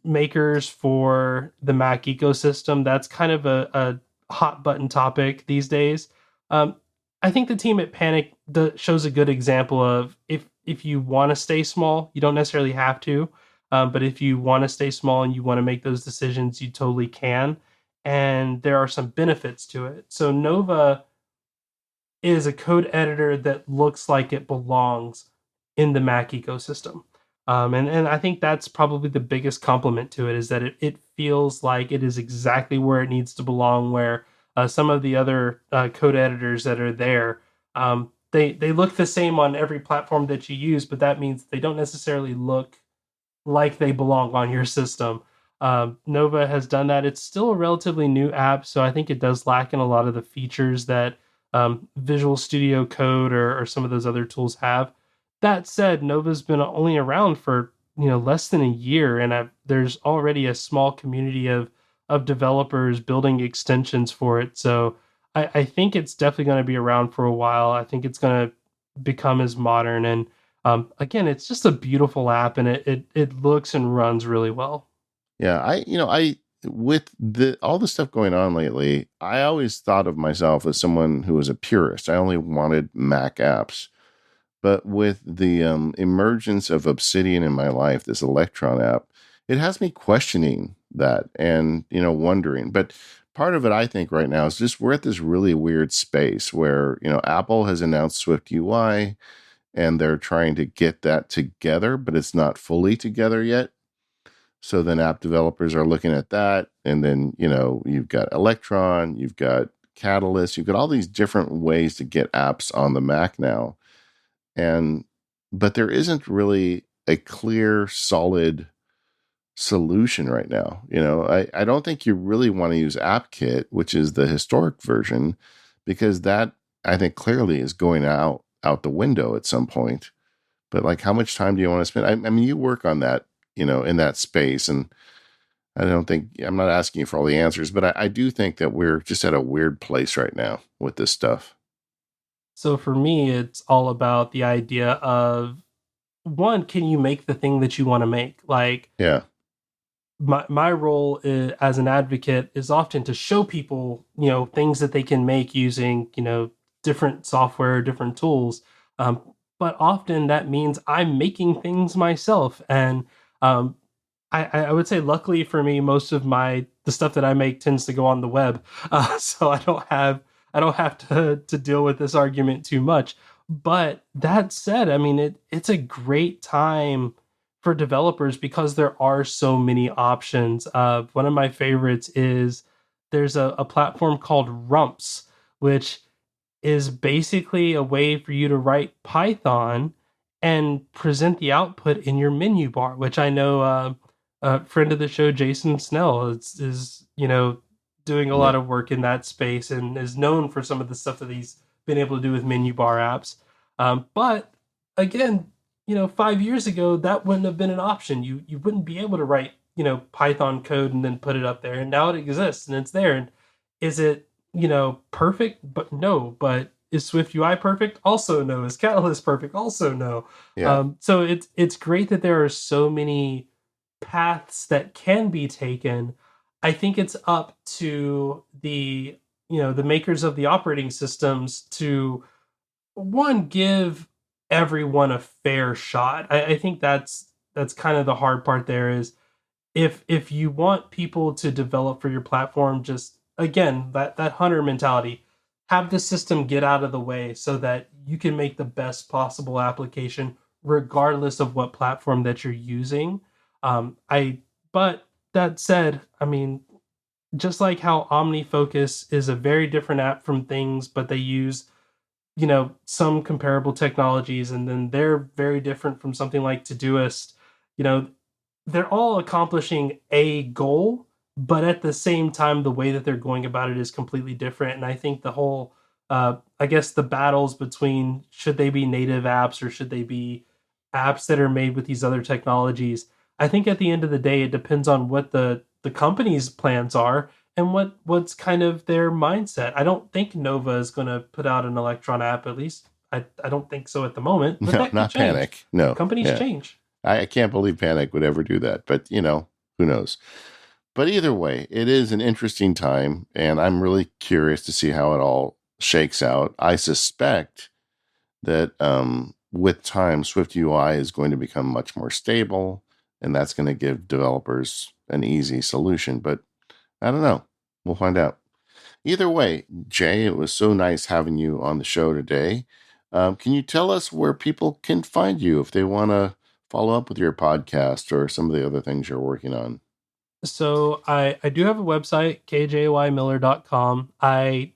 makers for the Mac ecosystem. That's kind of a hot button topic these days. Um, I think the team at Panic shows a good example of if you want to stay small, you don't necessarily have to, but if you want to stay small and you want to make those decisions, you totally can. And there are some benefits to it. So Nova is a code editor that looks like it belongs in the Mac ecosystem. And I think that's probably the biggest compliment to it is that it feels like it is exactly where it needs to belong. Where some of the other code editors that are there, they look the same on every platform that you use, but that means they don't necessarily look like they belong on your system. Nova has done that. It's still a relatively new app, so I think it does lack in a lot of the features that Visual Studio Code or some of those other tools have. That said, Nova's been only around for less than a year, and there's already a small community of developers building extensions for it. So I think it's definitely going to be around for a while. I think it's going to become as modern and again, it's just a beautiful app, and it looks and runs really well. Yeah, I with the all the stuff going on lately, I always thought of myself as someone who was a purist. I only wanted Mac apps. But with the emergence of Obsidian in my life, this Electron app, it has me questioning that and, wondering. But part of it, I think, right now is just we're at this really weird space where, Apple has announced Swift UI and they're trying to get that together, but it's not fully together yet. So then app developers are looking at that. And then, you've got Electron, you've got Catalyst, you've got all these different ways to get apps on the Mac now. And but there isn't really a clear, solid solution right now. I don't think you really want to use AppKit, which is the historic version, because that I think clearly is going out the window at some point. But like, how much time do you want to spend? I mean, you work on that, in that space, and I don't think I'm not asking you for all the answers, but I do think that we're just at a weird place right now with this stuff. So for me, it's all about the idea of one, can you make the thing that you want to make? Like Yeah, my role as an advocate is often to show people things that they can make using different software, different tools. um, but often that means I'm making things myself, and um, I would say luckily for me, most of the stuff that I make tends to go on the web, so I don't have to deal with this argument too much. But that said, I mean it's a great time for developers because there are so many options. One of my favorites is there's a platform called Rumps, which is basically a way for you to write Python and present the output in your menu bar, which I know a friend of the show, Jason Snell, is doing a yeah, lot of work in that space and is known for some of the stuff that he's been able to do with menu bar apps. But again, 5 years ago, that wouldn't have been an option. You wouldn't be able to write Python code and then put it up there, and now it exists and it's there. And is it perfect? But no. But is Swift UI perfect? Also no. Is Catalyst perfect? Also no. Yeah. So it's great that there are so many paths that can be taken. I think it's up to the makers of the operating systems to one give everyone a fair shot. I think that's kind of the hard part there is if you want people to develop for your platform, just again that hunter mentality, have the system get out of the way so that you can make the best possible application regardless of what platform that you're using. I But that said, I mean, just like how OmniFocus is a very different app from things, but they use some comparable technologies, and then they're very different from something like Todoist. You know, they're all accomplishing a goal, but at the same time, the way that they're going about it is completely different. And I think the whole, I guess, the battles between should they be native apps or should they be apps that are made with these other technologies. I think at the end of the day, it depends on what the company's plans are and what's kind of their mindset. I don't think Nova is going to put out an Electron app, at least. I don't think so at the moment, but No, that could not change. Panic. No. Companies Yeah. change. I can't believe Panic would ever do that, but who knows? But either way, it is an interesting time, and I'm really curious to see how it all shakes out. I suspect that with time, Swift UI is going to become much more stable, and that's going to give developers an easy solution. But I don't know. We'll find out. Either way, Jay, it was so nice having you on the show today. Can you tell us where people can find you if they want to follow up with your podcast or some of the other things you're working on? So I do have a website, kjymiller.com. I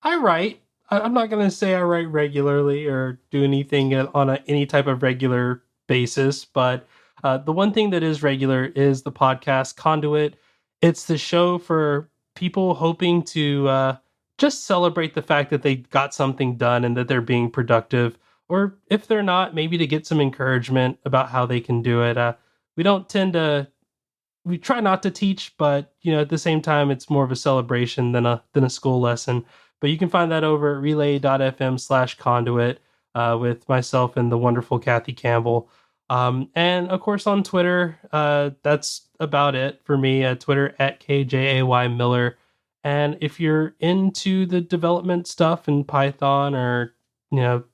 write. I'm not going to say I write regularly or do anything on any type of regular basis, but the one thing that is regular is the podcast Conduit. It's the show for people hoping to just celebrate the fact that they got something done and that they're being productive, or if they're not, maybe to get some encouragement about how they can do it. We don't tend to we try not to teach, but at the same time, it's more of a celebration than a school lesson. But you can find that over at relay.fm/conduit with myself and the wonderful Kathy Campbell. And of course on Twitter, that's about it for me. Twitter at KJAY Miller. And if you're into the development stuff in Python or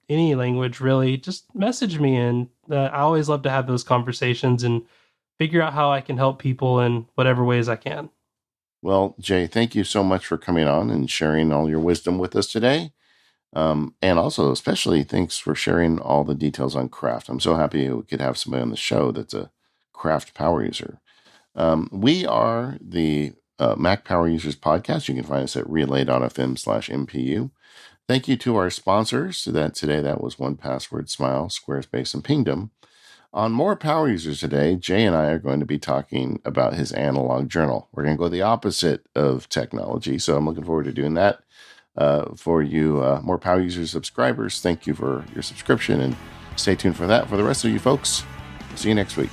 any language really, just message me. And I always love to have those conversations and figure out how I can help people in whatever ways I can. Well, Jay, thank you so much for coming on and sharing all your wisdom with us today. And also, especially, thanks for sharing all the details on craft. I'm so happy we could have somebody on the show that's a craft power user. We are the Mac Power Users Podcast. You can find us at relay.fm/MPU. Thank you to our sponsors. That was 1Password, Smile, Squarespace, and Pingdom. On More Power Users today, Jay and I are going to be talking about his analog journal. We're going to go the opposite of technology, so I'm looking forward to doing that. For you More Power Users subscribers, thank you for your subscription, and stay tuned for that. For the rest of you folks, see you next week.